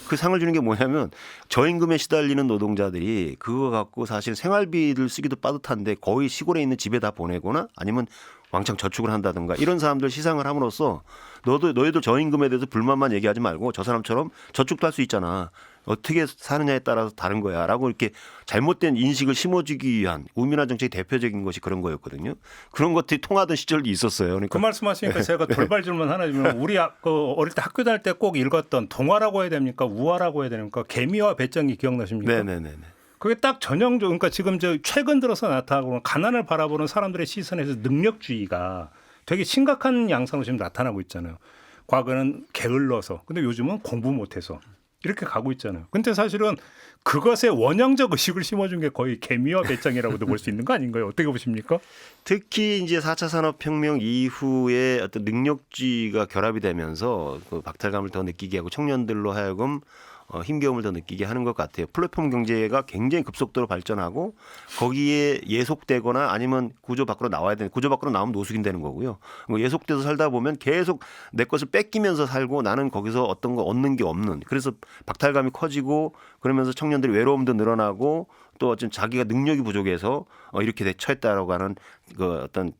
그 상을 주는 게 뭐냐면 저임금에 시달리는 노동자들이 그거 갖고 사실 생활비를 쓰기도 빠듯한데 거의 시골에 있는 집에 다 보내거나 아니면 왕창 저축을 한다든가 이런 사람들 시상을 함으로써 너희들 저임금에 대해서 불만만 얘기하지 말고 저 사람처럼 저축도 할 수 있잖아. 어떻게 사느냐에 따라서 다른 거야 라고 이렇게 잘못된 인식을 심어주기 위한 우민화 정책의 대표적인 것이 그런 거였거든요. 그런 것들이 통하던 시절도 있었어요. 그러니까 그 말씀하시니까 제가 돌발 질문 하나 주면 우리 어릴 때 학교 다닐 때 꼭 읽었던 동화라고 해야 됩니까? 우화라고 해야 됩니까? 개미와 배짱이 기억나십니까? 네네네. 그게 딱 전형적 그러니까 지금 최근 들어서 나타나고 있는 가난을 바라보는 사람들의 시선에서 능력주의가 되게 심각한 양상으로 지금 나타나고 있잖아요. 과거는 게을러서 근데 요즘은 공부 못해서 이렇게 가고 있잖아요. 근데 사실은 그것의 원형적 의식을 심어준 게 거의 개미와 배짱이라고도 볼 수 있는 거 아닌가요? 어떻게 보십니까? 특히 이제 4차 산업혁명 이후에 어떤 능력주의가 결합이 되면서 그 박탈감을 더 느끼게 하고 청년들로 하여금 힘겨움을 더 느끼게 하는 것 같아요. 플랫폼 경제가 굉장히 급속도로 발전하고 거기에 예속되거나 아니면 구조 밖으로 나와야 되는 구조 밖으로 나오면 노숙인 되는 거고요. 예속돼서 살다 보면 계속 내 것을 뺏기면서 살고 나는 거기서 어떤 거 얻는 게 없는 그래서 박탈감이 커지고 그러면서 청년들이 외로움도 늘어나고 또 어떤 자기가 능력이 부족해서 이렇게 처했다라고 하는 그 어떤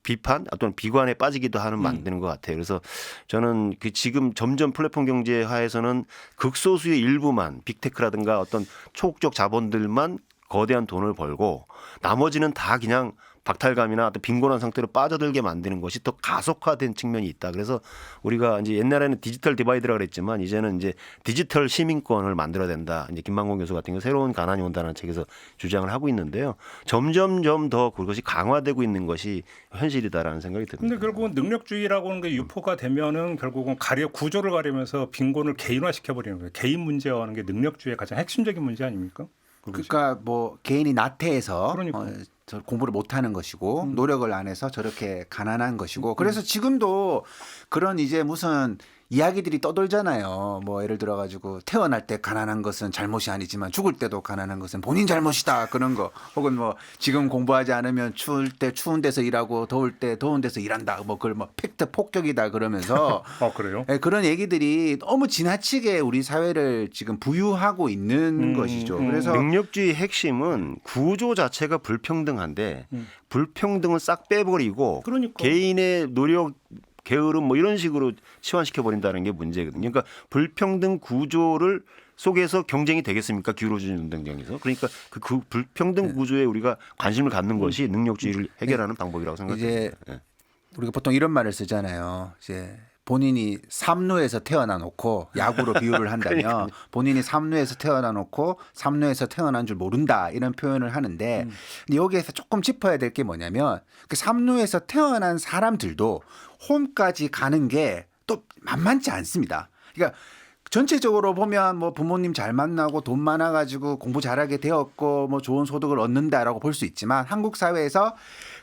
비판 어떤 비관에 빠지기도 하는 만드는 것 같아요. 그래서 저는 그 지금 점점 플랫폼 경제화에서는 극소수의 일부만 빅테크라든가 어떤 초국적 자본들만 거대한 돈을 벌고 나머지는 다 그냥 박탈감이나 어떤 빈곤한 상태로 빠져들게 만드는 것이 더 가속화된 측면이 있다. 그래서 우리가 이제 옛날에는 디지털 디바이드라 그랬지만 이제는 이제 디지털 시민권을 만들어야 된다. 이제 김만공 교수 같은 경우 새로운 가난이 온다는 책에서 주장을 하고 있는데요. 점점점 더 그것이 강화되고 있는 것이 현실이다라는 생각이 듭니다. 근데 결국은 능력주의라고 하는 게 유포가 되면은 결국은 구조를 가리면서 빈곤을 개인화시켜 버리는 거예요. 개인 문제화하는 게 능력주의의 가장 핵심적인 문제 아닙니까? 그러니까 뭐 개인이 나태해서 그러니까. 저 공부를 못하는 것이고 노력을 안 해서 저렇게 가난한 것이고 그래서 지금도 그런 이제 무슨 이야기들이 떠돌잖아요. 뭐 예를 들어 가지고 태어날 때 가난한 것은 잘못이 아니지만 죽을 때도 가난한 것은 본인 잘못이다 그런 거 혹은 뭐 지금 공부하지 않으면 추울 때 추운 데서 일하고 더울 때 더운 데서 일한다 뭐 그걸 뭐 팩트 폭격이다 그러면서 그래요? 네, 그런 얘기들이 너무 지나치게 우리 사회를 지금 부유하고 있는 것이죠. 그래서 능력주의 핵심은 구조 자체가 불평등한데 불평등을 싹 빼버리고 그러니까. 개인의 노력 게으름 뭐 이런 식으로 치환시켜 버린다는 게 문제거든요. 그러니까 불평등 구조를 속에서 경쟁이 되겠습니까? 기울어지는 운동장에서. 그러니까 그 불평등 구조에 우리가 관심을 갖는 것이 능력주의를 해결하는 방법이라고 생각합니다. 이제 우리가 보통 이런 말을 쓰잖아요. 이제 본인이 삼루에서 태어나 놓고 야구로 비유를 한다면 본인이 삼루에서 태어나 놓고 삼루에서 태어난 줄 모른다 이런 표현을 하는데 근데 여기에서 조금 짚어야 될 게 뭐냐면 그 삼루에서 태어난 사람들도 홈까지 가는 게 또 만만치 않습니다. 그러니까 전체적으로 보면 뭐 부모님 잘 만나고 돈 많아가지고 공부 잘하게 되었고 뭐 좋은 소득을 얻는다라고 볼 수 있지만 한국 사회에서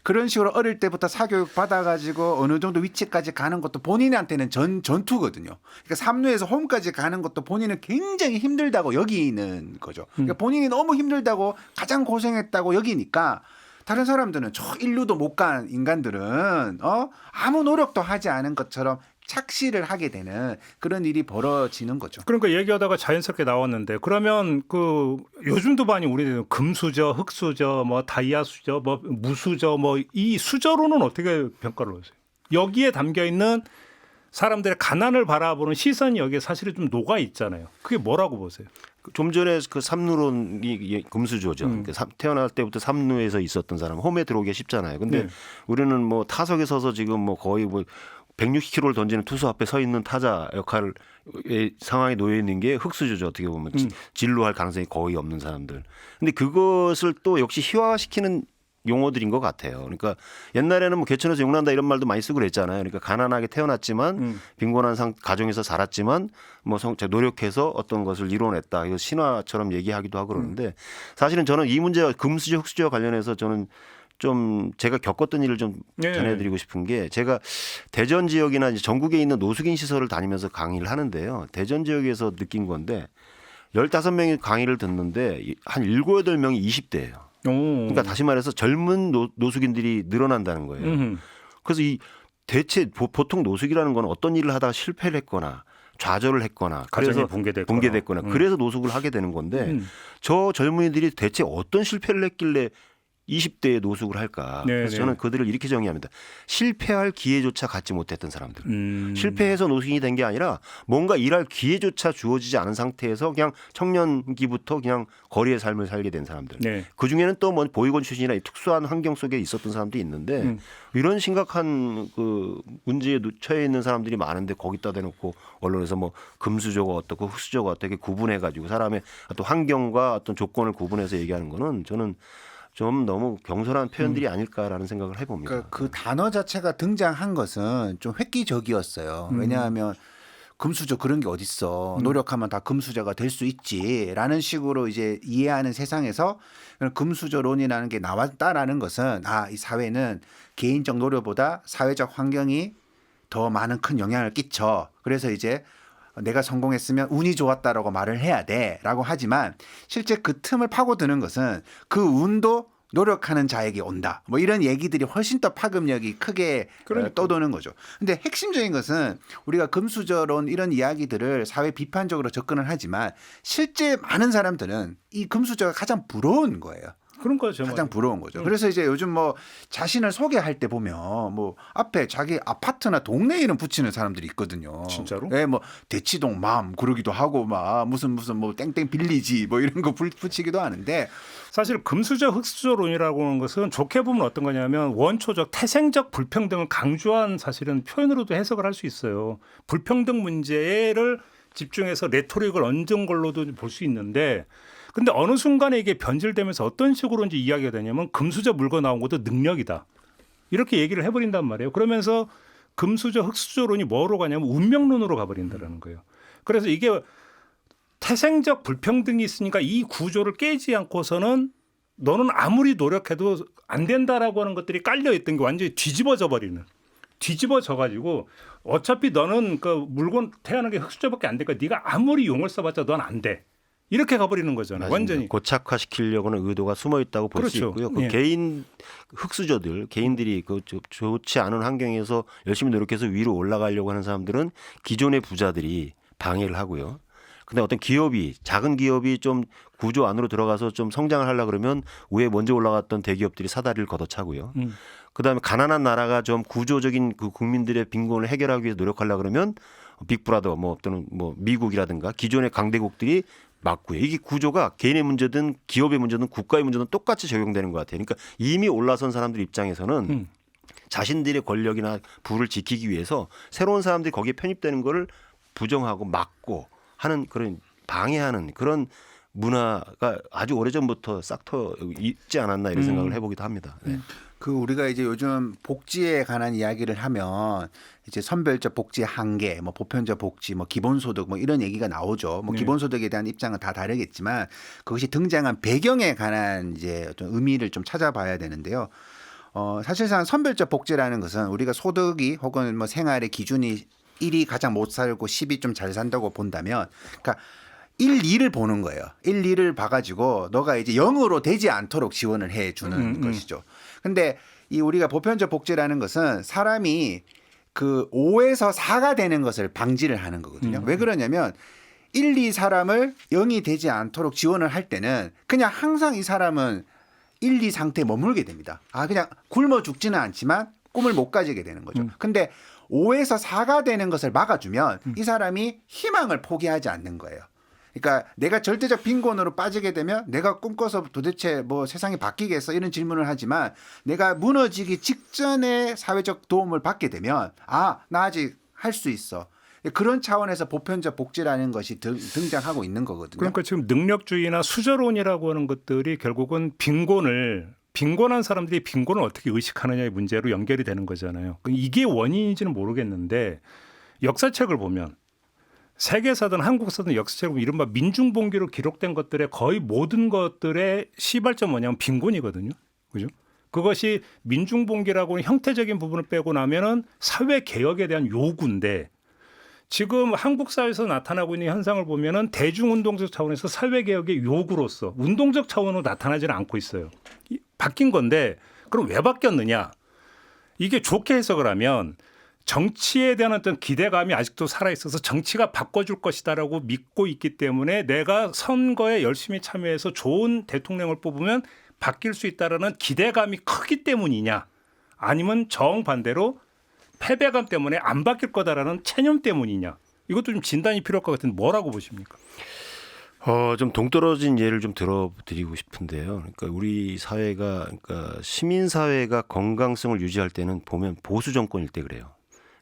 그런 식으로 어릴 때부터 사교육 받아가지고 어느 정도 위치까지 가는 것도 본인한테는 전투거든요. 그러니까 삼루에서 홈까지 가는 것도 본인은 굉장히 힘들다고 여기는 거죠. 그러니까 본인이 너무 힘들다고 가장 고생했다고 여기니까 다른 사람들은 저 인류도 못 간 인간들은 아무 노력도 하지 않은 것처럼 착시를 하게 되는 그런 일이 벌어지는 거죠. 그러니까 얘기하다가 자연스럽게 나왔는데 그러면 그 요즘도 많이 우리는 금수저, 흑수저, 뭐 다이아수저, 뭐 무수저, 뭐 이 수저로는 어떻게 평가를 하세요? 여기에 담겨 있는 사람들의 가난을 바라보는 시선이 여기에 사실은 좀 녹아 있잖아요. 그게 뭐라고 보세요? 좀 전에 그 삼루론이 금수저죠. 그러니까 태어날 때부터 삼루에서 있었던 사람 홈에 들어오기가 쉽잖아요. 근데 우리는 뭐 타석에 서서 지금 뭐 거의 뭐 160km를 던지는 투수 앞에 서 있는 타자 역할의 상황에 놓여 있는 게 흑수저죠. 어떻게 보면 진루할 가능성이 거의 없는 사람들. 근데 그것을 또 역시 희화화시키는 용어들인 것 같아요. 그러니까 옛날에는 뭐 개천에서 용난다 이런 말도 많이 쓰고 그랬잖아요. 그러니까 가난하게 태어났지만 빈곤한 가정에서 살았지만 뭐 노력해서 어떤 것을 이뤄냈다. 이거 신화처럼 얘기하기도 하고 그러는데 사실은 저는 이 문제와 금수저, 흑수저와 관련해서 저는 좀 제가 겪었던 일을 좀 전해드리고 싶은 게 제가 대전 지역이나 이제 전국에 있는 노숙인 시설을 다니면서 강의를 하는데요. 대전 지역에서 느낀 건데 15명이 강의를 듣는데 한 7, 8명이 20대예요. 그러니까 다시 말해서 젊은 노숙인들이 늘어난다는 거예요. 그래서 이 대체 보통 노숙이라는 건 어떤 일을 하다가 실패를 했거나 좌절을 했거나 그래서 붕괴됐거나 그래서 노숙을 하게 되는 건데 저 젊은이들이 대체 어떤 실패를 했길래 20대에 노숙을 할까? 그래서 저는 그들을 이렇게 정의합니다. 실패할 기회조차 갖지 못했던 사람들. 실패해서 노숙인이 된 게 아니라 뭔가 일할 기회조차 주어지지 않은 상태에서 그냥 청년기부터 그냥 거리의 삶을 살게 된 사람들. 그중에는 또 뭐 보육원 출신이나 특수한 환경 속에 있었던 사람도 있는데 이런 심각한 그 문제에 처해 있는 사람들이 많은데 거기다 대놓고 언론에서 뭐 금수저가 어떻고 흑수저가 어떻게 구분해가지고 사람의 어떤 환경과 어떤 조건을 구분해서 얘기하는 거는 저는 좀 너무 경솔한 표현들이 아닐까라는 생각을 해봅니다. 그러니까 그 단어 자체가 등장한 것은 좀 획기적이었어요. 왜냐하면 금수저 그런 게 어딨어. 노력하면 다 금수저가 될 수 있지라는 식으로 이제 이해하는 세상에서 금수저론이라는 게 나왔다라는 것은 이 사회는 개인적 노력보다 사회적 환경이 더 많은 큰 영향을 끼쳐. 그래서 이제 내가 성공했으면 운이 좋았다라고 말을 해야 돼라고 하지만 실제 그 틈을 파고드는 것은 그 운도 노력하는 자에게 온다. 뭐 이런 얘기들이 훨씬 더 파급력이 크게 떠도는 거죠. 근데 핵심적인 것은 우리가 금수저론 이런 이야기들을 사회 비판적으로 접근을 하지만 실제 많은 사람들은 이 금수저가 가장 부러운 거예요. 그런 거죠. 가장 부러운 거죠. 그래서 이제 요즘 뭐 자신을 소개할 때 보면 뭐 앞에 자기 아파트나 동네 이름 붙이는 사람들이 있거든요. 진짜로? 네, 뭐 대치동 맘 그러기도 하고 막 무슨 뭐 땡땡 빌리지 뭐 이런 거 붙이기도 하는데 사실 금수저 흑수저론이라고 하는 것은 좋게 보면 어떤 거냐면 원초적 태생적 불평등을 강조한 사실은 표현으로도 해석을 할 수 있어요. 불평등 문제를 집중해서 레토릭을 얹은 걸로도 볼 수 있는데 근데 어느 순간에 이게 변질되면서 어떤 식으로 이제 이야기가 되냐면 금수저 물고 나온 것도 능력이다. 이렇게 얘기를 해버린단 말이에요. 그러면서 금수저 흑수저론이 뭐로 가냐면 운명론으로 가버린다는 거예요. 그래서 이게 태생적 불평등이 있으니까 이 구조를 깨지 않고서는 너는 아무리 노력해도 안 된다라고 하는 것들이 깔려있던 게 완전히 뒤집어져 가지고 어차피 너는 그 물건 태어난 게 흑수저밖에 안 되니까 네가 아무리 용을 써봤자 넌 안 돼. 이렇게 가버리는 거잖아요. 맞습니다. 완전히 고착화시키려고는 의도가 숨어 있다고 볼 수 있고요. 그 개인 흑수저들, 개인들이 그 좋지 않은 환경에서 열심히 노력해서 위로 올라가려고 하는 사람들은 기존의 부자들이 방해를 하고요. 근데 어떤 기업이 작은 기업이 좀 구조 안으로 들어가서 좀 성장을 하려 그러면 위에 먼저 올라갔던 대기업들이 사다리를 걷어차고요. 그다음에 가난한 나라가 좀 구조적인 그 국민들의 빈곤을 해결하기 위해서 노력하려 그러면 빅브라더 뭐 또는 뭐 미국이라든가 기존의 강대국들이 맞고요. 이게 구조가 개인의 문제든 기업의 문제든 국가의 문제든 똑같이 적용되는 것 같아요. 그러니까 이미 올라선 사람들 입장에서는 자신들의 권력이나 부를 지키기 위해서 새로운 사람들이 거기에 편입되는 거를 부정하고 막고 하는 그런 방해하는 그런 문화가 아주 오래전부터 싹터 있지 않았나 이런 생각을 해보기도 합니다. 네. 그 우리가 이제 요즘 복지에 관한 이야기를 하면 이제 선별적 복지 한계, 뭐 보편적 복지, 뭐 기본소득 뭐 이런 얘기가 나오죠. 뭐 네. 기본소득에 대한 입장은 다 다르겠지만 그것이 등장한 배경에 관한 이제 어떤 의미를 좀 찾아봐야 되는데요. 사실상 선별적 복지라는 것은 우리가 소득이 혹은 뭐 생활의 기준이 1이 가장 못 살고 10이 좀 잘 산다고 본다면, 그러니까 1, 2를 보는 거예요. 1, 2를 봐가지고 너가 이제 0으로 되지 않도록 지원을 해주는 것이죠. 근데 이 우리가 보편적 복지라는 것은 사람이 그 5에서 4가 되는 것을 방지를 하는 거거든요. 왜 그러냐면 1, 2 사람을 0이 되지 않도록 지원을 할 때는 그냥 항상 이 사람은 1, 2 상태에 머물게 됩니다. 그냥 굶어 죽지는 않지만 꿈을 못 가지게 되는 거죠. 근데 5에서 4가 되는 것을 막아주면 이 사람이 희망을 포기하지 않는 거예요. 그러니까 내가 절대적 빈곤으로 빠지게 되면 내가 꿈꿔서 도대체 뭐 세상이 바뀌겠어 이런 질문을 하지만 내가 무너지기 직전에 사회적 도움을 받게 되면 나 아직 할 수 있어. 그런 차원에서 보편적 복지라는 것이 등장하고 있는 거거든요. 그러니까 지금 능력주의나 수저론이라고 하는 것들이 결국은 빈곤한 사람들이 빈곤을 어떻게 의식하느냐의 문제로 연결이 되는 거잖아요. 이게 원인인지는 모르겠는데 역사책을 보면 세계사든 한국사든 역사책을 보면 이른바 민중봉기로 기록된 것들의 거의 모든 것들의 시발점 뭐냐면 빈곤이거든요. 그죠? 그것이 민중봉기라고 하는 형태적인 부분을 빼고 나면은 사회개혁에 대한 요구인데 지금 한국 사회에서 나타나고 있는 현상을 보면은 대중운동적 차원에서 사회개혁의 요구로서 운동적 차원으로 나타나지는 않고 있어요. 바뀐 건데 그럼 왜 바뀌었느냐? 이게 좋게 해석을 하면 정치에 대한 어떤 기대감이 아직도 살아있어서 정치가 바꿔줄 것이다라고 믿고 있기 때문에 내가 선거에 열심히 참여해서 좋은 대통령을 뽑으면 바뀔 수 있다라는 기대감이 크기 때문이냐? 아니면 정반대로 패배감 때문에 안 바뀔 거다라는 체념 때문이냐? 이것도 좀 진단이 필요할 것 같은데 뭐라고 보십니까? 좀 동떨어진 예를 좀 들어드리고 싶은데요. 그러니까 우리 사회가 그러니까 시민 사회가 건강성을 유지할 때는 보면 보수 정권일 때 그래요.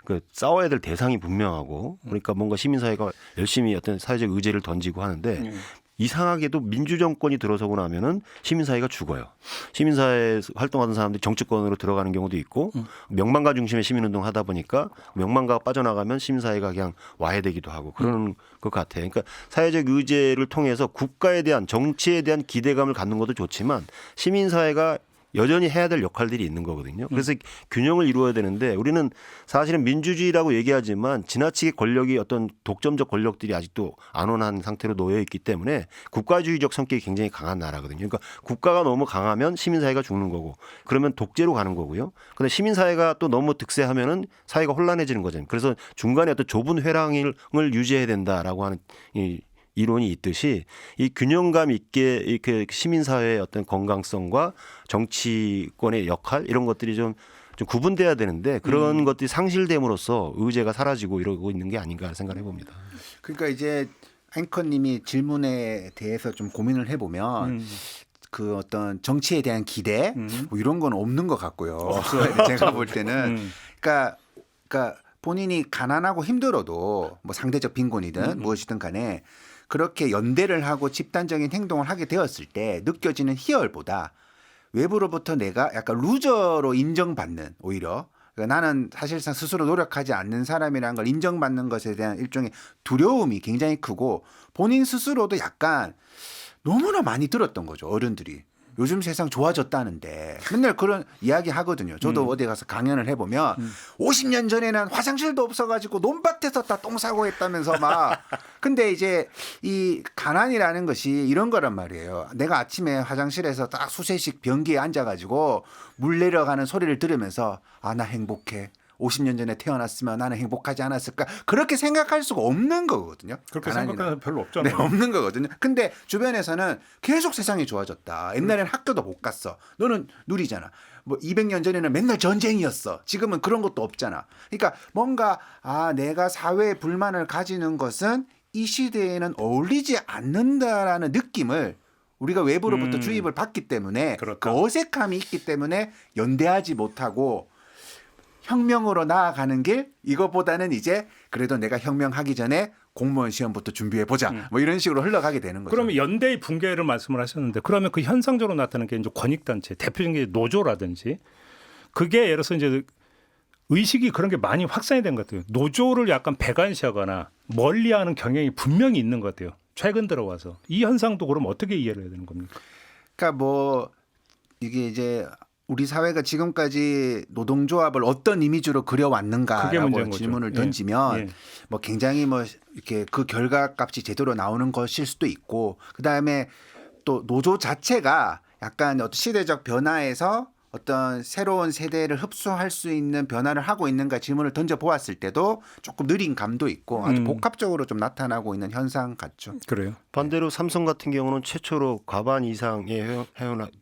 그 싸워야 될 대상이 분명하고 그러니까 뭔가 시민 사회가 열심히 어떤 사회적 의제를 던지고 하는데 이상하게도 민주정권이 들어서고 나면은 시민사회가 죽어요. 시민사회 활동하던 사람들이 정치권으로 들어가는 경우도 있고 명망가 중심의 시민운동 하다 보니까 명망가가 빠져나가면 시민사회가 그냥 와해되기도 하고 그러는 것 같아요. 그러니까 사회적 의제를 통해서 국가에 대한 정치에 대한 기대감을 갖는 것도 좋지만 시민사회가 여전히 해야 될 역할들이 있는 거거든요. 그래서 균형을 이루어야 되는데 우리는 사실은 민주주의라고 얘기하지만 지나치게 권력이 어떤 독점적 권력들이 아직도 안온한 상태로 놓여 있기 때문에 국가주의적 성격이 굉장히 강한 나라거든요. 그러니까 국가가 너무 강하면 시민사회가 죽는 거고 그러면 독재로 가는 거고요. 그런데 시민사회가 또 너무 득세하면은 사회가 혼란해지는 거잖아요. 그래서 중간에 어떤 좁은 회랑을 유지해야 된다라고 하는 이론이 있듯이 이 균형감 있게 이렇게 시민사회의 어떤 건강성과 정치권의 역할 이런 것들이 좀 구분돼야 되는데 그런 것들이 상실됨으로써 의제가 사라지고 이러고 있는 게 아닌가 생각해 봅니다. 그러니까 이제 앵커님이 질문에 대해서 좀 고민을 해보면 그 어떤 정치에 대한 기대 뭐 이런 건 없는 것 같고요. 제가 볼 때는 그러니까 본인이 가난하고 힘들어도 뭐 상대적 빈곤이든 무엇이든 간에 그렇게 연대를 하고 집단적인 행동을 하게 되었을 때 느껴지는 희열보다 외부로부터 내가 약간 루저로 인정받는 오히려 그러니까 나는 사실상 스스로 노력하지 않는 사람이라는 걸 인정받는 것에 대한 일종의 두려움이 굉장히 크고 본인 스스로도 약간 너무나 많이 들었던 거죠. 어른들이. 요즘 세상 좋아졌다는데 맨날 그런 이야기 하거든요. 저도 어디 가서 강연을 해보면 50년 전에는 화장실도 없어가지고 논밭에서 다 똥 싸고 했다면서 막. 근데 이제 이 가난이라는 것이 이런 거란 말이에요. 내가 아침에 화장실에서 딱 수세식 변기에 앉아가지고 물 내려가는 소리를 들으면서 나 행복해. 50년 전에 태어났으면 나는 행복하지 않았을까? 그렇게 생각할 수가 없는 거거든요. 그렇게 생각하는 별로 없잖아요. 네, 없는 거거든요. 근데 주변에서는 계속 세상이 좋아졌다. 옛날에는 학교도 못 갔어. 너는 누리잖아. 뭐 200년 전에는 맨날 전쟁이었어. 지금은 그런 것도 없잖아. 그러니까 뭔가 내가 사회에 불만을 가지는 것은 이 시대에는 어울리지 않는다라는 느낌을 우리가 외부로부터 주입을 받기 때문에 그렇다. 그 어색함이 있기 때문에 연대하지 못하고 혁명으로 나아가는 길 이거보다는 이제 그래도 내가 혁명하기 전에 공무원 시험부터 준비해 보자 뭐 이런 식으로 흘러가게 되는 거죠. 그러면 연대의 붕괴를 말씀을 하셨는데 그러면 그 현상적으로 나타나는 게 이제 권익단체 대표적인 게 노조라든지 그게 예를 들어서 이제 의식이 그런 게 많이 확산이 된 것 같아요. 노조를 약간 배관시하거나 멀리하는 경향이 분명히 있는 것 같아요. 최근 들어와서 이 현상도 그럼 어떻게 이해를 해야 되는 겁니까? 그러니까 뭐 이게 이제 우리 사회가 지금까지 노동조합을 어떤 이미지로 그게 문제인 그려왔는가라고 거죠. 질문을 예. 던지면 예. 뭐 굉장히 뭐 이렇게 그 결과값이 제대로 나오는 것일 수도 있고 그다음에 또 노조 자체가 약간 어떤 시대적 변화에서 어떤 새로운 세대를 흡수할 수 있는 변화를 하고 있는가 질문을 던져 보았을 때도 조금 느린 감도 있고 아주 복합적으로 좀 나타나고 있는 현상 같죠. 그래요. 반대로 삼성 같은 경우는 최초로 과반 이상의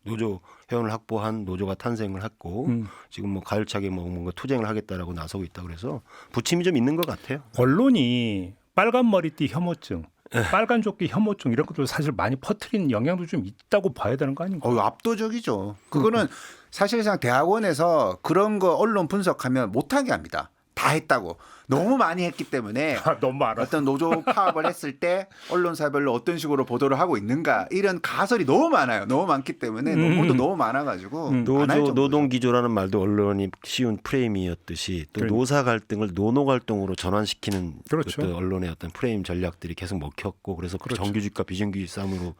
노조 회원을 확보한 노조가 탄생을 했고 지금 뭐 가열차게 뭔가 투쟁을 하겠다라고 나서고 있다 그래서 부침이 좀 있는 것 같아요. 언론이 빨간 머리띠 혐오증, 빨간 조끼 혐오증 이런 것도 사실 많이 퍼뜨리는 영향도 좀 있다고 봐야 되는 거 아닌가? 압도적이죠. 그거는 사실상 대학원에서 그런 거 언론 분석하면 못하게 합니다. 다 했다고. 너무 많이 했기 때문에 너무 많아. 어떤 노조 파업을 했을 때 언론사별로 어떤 식으로 보도를 하고 있는가 이런 가설이 너무 많아요. 너무 많기 때문에 논문도 너무 많아가지고 안 할 노조 정도죠. 노동기조라는 말도 언론이 씌운 프레임이었듯이 또 그러니까. 노사 갈등을 노노갈등으로 전환시키는 그렇죠. 그 언론의 어떤 프레임 전략들이 계속 먹혔고 그래서 그렇죠. 정규직과 비정규직 싸움으로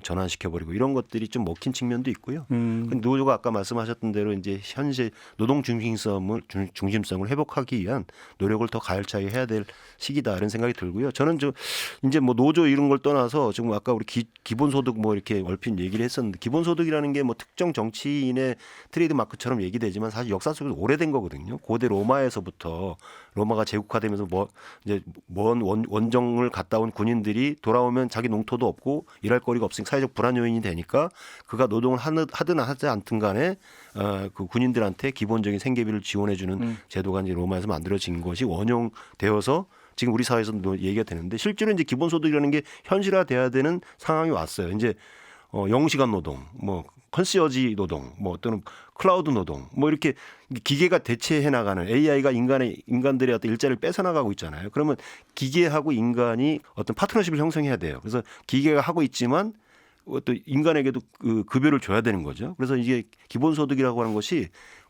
전환시켜버리고 이런 것들이 좀 먹힌 측면도 있고요. 근데 노조가 아까 말씀하셨던 대로 이제 현재 노동 중심성을 회복하기 위한 노력을 더 가열차게 해야 될 시기다 이런 생각이 들고요. 저는 이제 뭐 노조 이런 걸 떠나서 지금 아까 우리 기본소득 뭐 이렇게 얼핏 얘기를 했었는데 기본소득이라는 게 뭐 특정 정치인의 트레이드 마크처럼 얘기되지만 사실 역사 속에서 오래된 거거든요. 고대 로마에서부터 로마가 제국화되면서 뭐 이제 먼 원정을 갔다 온 군인들이 돌아오면 자기 농토도 없고 일할 거리가 없으니까 사회적 불안 요인이 되니까 그가 노동을 하든 하지 않든 간에 그 군인들한테 기본적인 생계비를 지원해주는 제도가 이제 로마에서 만들어진 것이 원용되어서 지금 우리 사회에서도 얘기가 되는데 실제로 이제 기본소득이라는 게 현실화돼야 되는 상황이 왔어요. 이제 영시간 노동, 뭐 컨시어지 노동, 뭐 또는 클라우드 노동, 뭐 이렇게 기계가 대체해 나가는 AI가 인간들의 어떤 일자리를 뺏어 나가고 있잖아요. 그러면 기계하고 인간이 어떤 파트너십을 형성해야 돼요. 그래서 기계가 하고 있지만 또 인간에게도 그 급여를 줘야 되는 거죠. 그래서 이게 기본소득이라고 하는 것이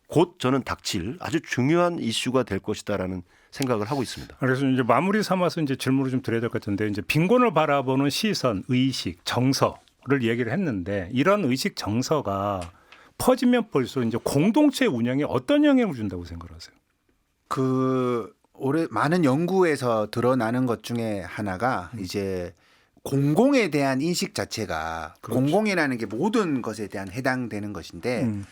곧 저는 닥칠 아주 중요한 이슈가 될 것이다라는 생각을 하고 있습니다. 그래서 이제 마무리 삼아서 이제 질문을 좀 드려야 될 것 같은데 이제 빈곤을 바라보는 시선, 의식, 정서를 얘기를 했는데 이런 의식 정서가 퍼지면 볼수록 이제 공동체 운영에 어떤 영향을 준다고 생각하세요? 올해 많은 연구에서 드러나는 것 중에 하나가 이제 공공에 대한 인식 자체가 공공이라는 게 모든 것에 대한 해당되는 것인데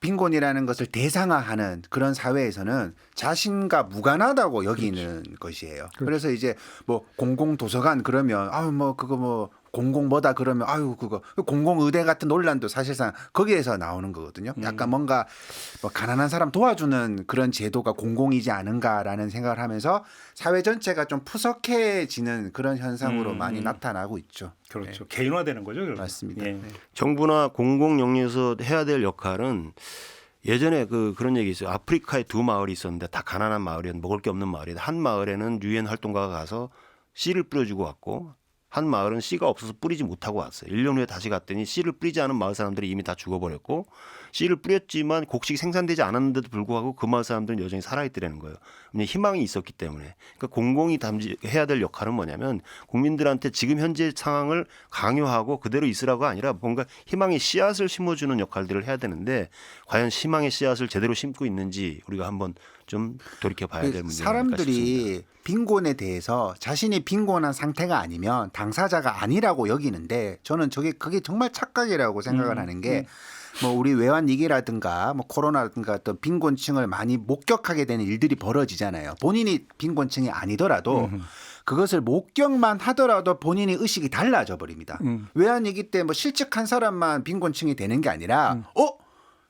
빈곤이라는 것을 대상화하는 그런 사회에서는 자신과 무관하다고 여기는 것이에요. 그래서 이제 뭐 공공도서관 그러면 뭐 그거 뭐 공공 뭐다 그러면 그거 공공의대 같은 논란도 사실상 거기에서 나오는 거거든요. 약간 뭔가 뭐 가난한 사람 도와주는 그런 제도가 공공이지 않은가라는 생각을 하면서 사회 전체가 좀 푸석해지는 그런 현상으로 많이 나타나고 있죠. 그렇죠. 개인화되는 거죠. 그래서. 맞습니다. 예. 네. 정부나 공공 영역에서 해야 될 역할은 예전에 그런 얘기 있어요. 아프리카에 두 마을이 있었는데 다 가난한 마을이었는데 먹을 게 없는 마을이다. 한 마을에는 유엔 활동가가 가서 씨를 뿌려주고 왔고 한 마을은 씨가 없어서 뿌리지 못하고 왔어요. 1년 후에 다시 갔더니 씨를 뿌리지 않은 마을 사람들이 이미 다 죽어버렸고 씨를 뿌렸지만 곡식이 생산되지 않았는데도 불구하고 그 마을 사람들은 여전히 살아있더라는 거예요. 희망이 있었기 때문에. 그러니까 공공이 해야 될 역할은 뭐냐면 국민들한테 지금 현재 상황을 강요하고 그대로 있으라고 아니라 뭔가 희망의 씨앗을 심어주는 역할들을 해야 되는데 과연 희망의 씨앗을 제대로 심고 있는지 우리가 한번 좀 돌이켜봐야 될 문제가 아닐까 싶습니다. 사람들이 빈곤에 대해서 자신이 빈곤한 상태가 아니면 당사자가 아니라고 여기는데 저는 그게 정말 착각이라고 생각을 하는 게 뭐 우리 외환위기라든가 뭐 코로나라든가 어떤 빈곤층을 많이 목격하게 되는 일들이 벌어지잖아요. 본인이 빈곤층이 아니더라도 그것을 목격만 하더라도 본인의 의식이 달라져 버립니다. 외환위기 때 뭐 실직한 사람만 빈곤층이 되는 게 아니라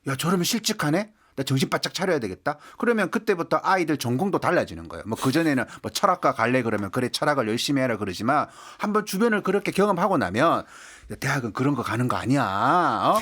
야 저러면 실직하네? 나 정신 바짝 차려야 되겠다. 그러면 그때부터 아이들 전공도 달라지는 거예요. 뭐 그전에는 뭐 철학과 갈래 그러면 그래 철학을 열심히 해라 그러지만 한번 주변을 그렇게 경험하고 나면 야, 대학은 그런 거 가는 거 아니야.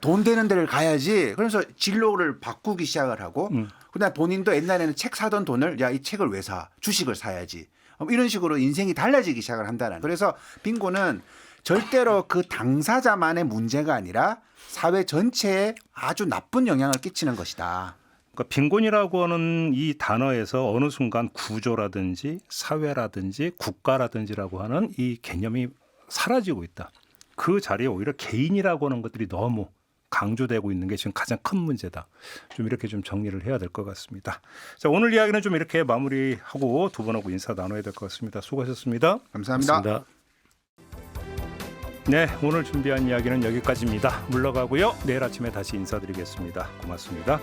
돈 되는 데를 가야지. 그래서 진로를 바꾸기 시작을 하고 그다음 본인도 옛날에는 책 사던 돈을 야 이 책을 왜 사? 주식을 사야지. 이런 식으로 인생이 달라지기 시작을 한다는. 그래서 빈곤은 절대로 그 당사자만의 문제가 아니라 사회 전체에 아주 나쁜 영향을 끼치는 것이다. 그러니까 빈곤이라고 하는 이 단어에서 어느 순간 구조라든지 사회라든지 국가라든지라고 하는 이 개념이 사라지고 있다. 그 자리에 오히려 개인이라고 하는 것들이 너무 강조되고 있는 게 지금 가장 큰 문제다. 좀 이렇게 좀 정리를 해야 될 것 같습니다. 자, 오늘 이야기는 좀 이렇게 마무리하고 두 분하고 인사 나눠야 될 것 같습니다. 수고하셨습니다. 감사합니다. 그렇습니다. 네, 오늘 준비한 이야기는 여기까지입니다. 물러가고요. 내일 아침에 다시 인사드리겠습니다. 고맙습니다.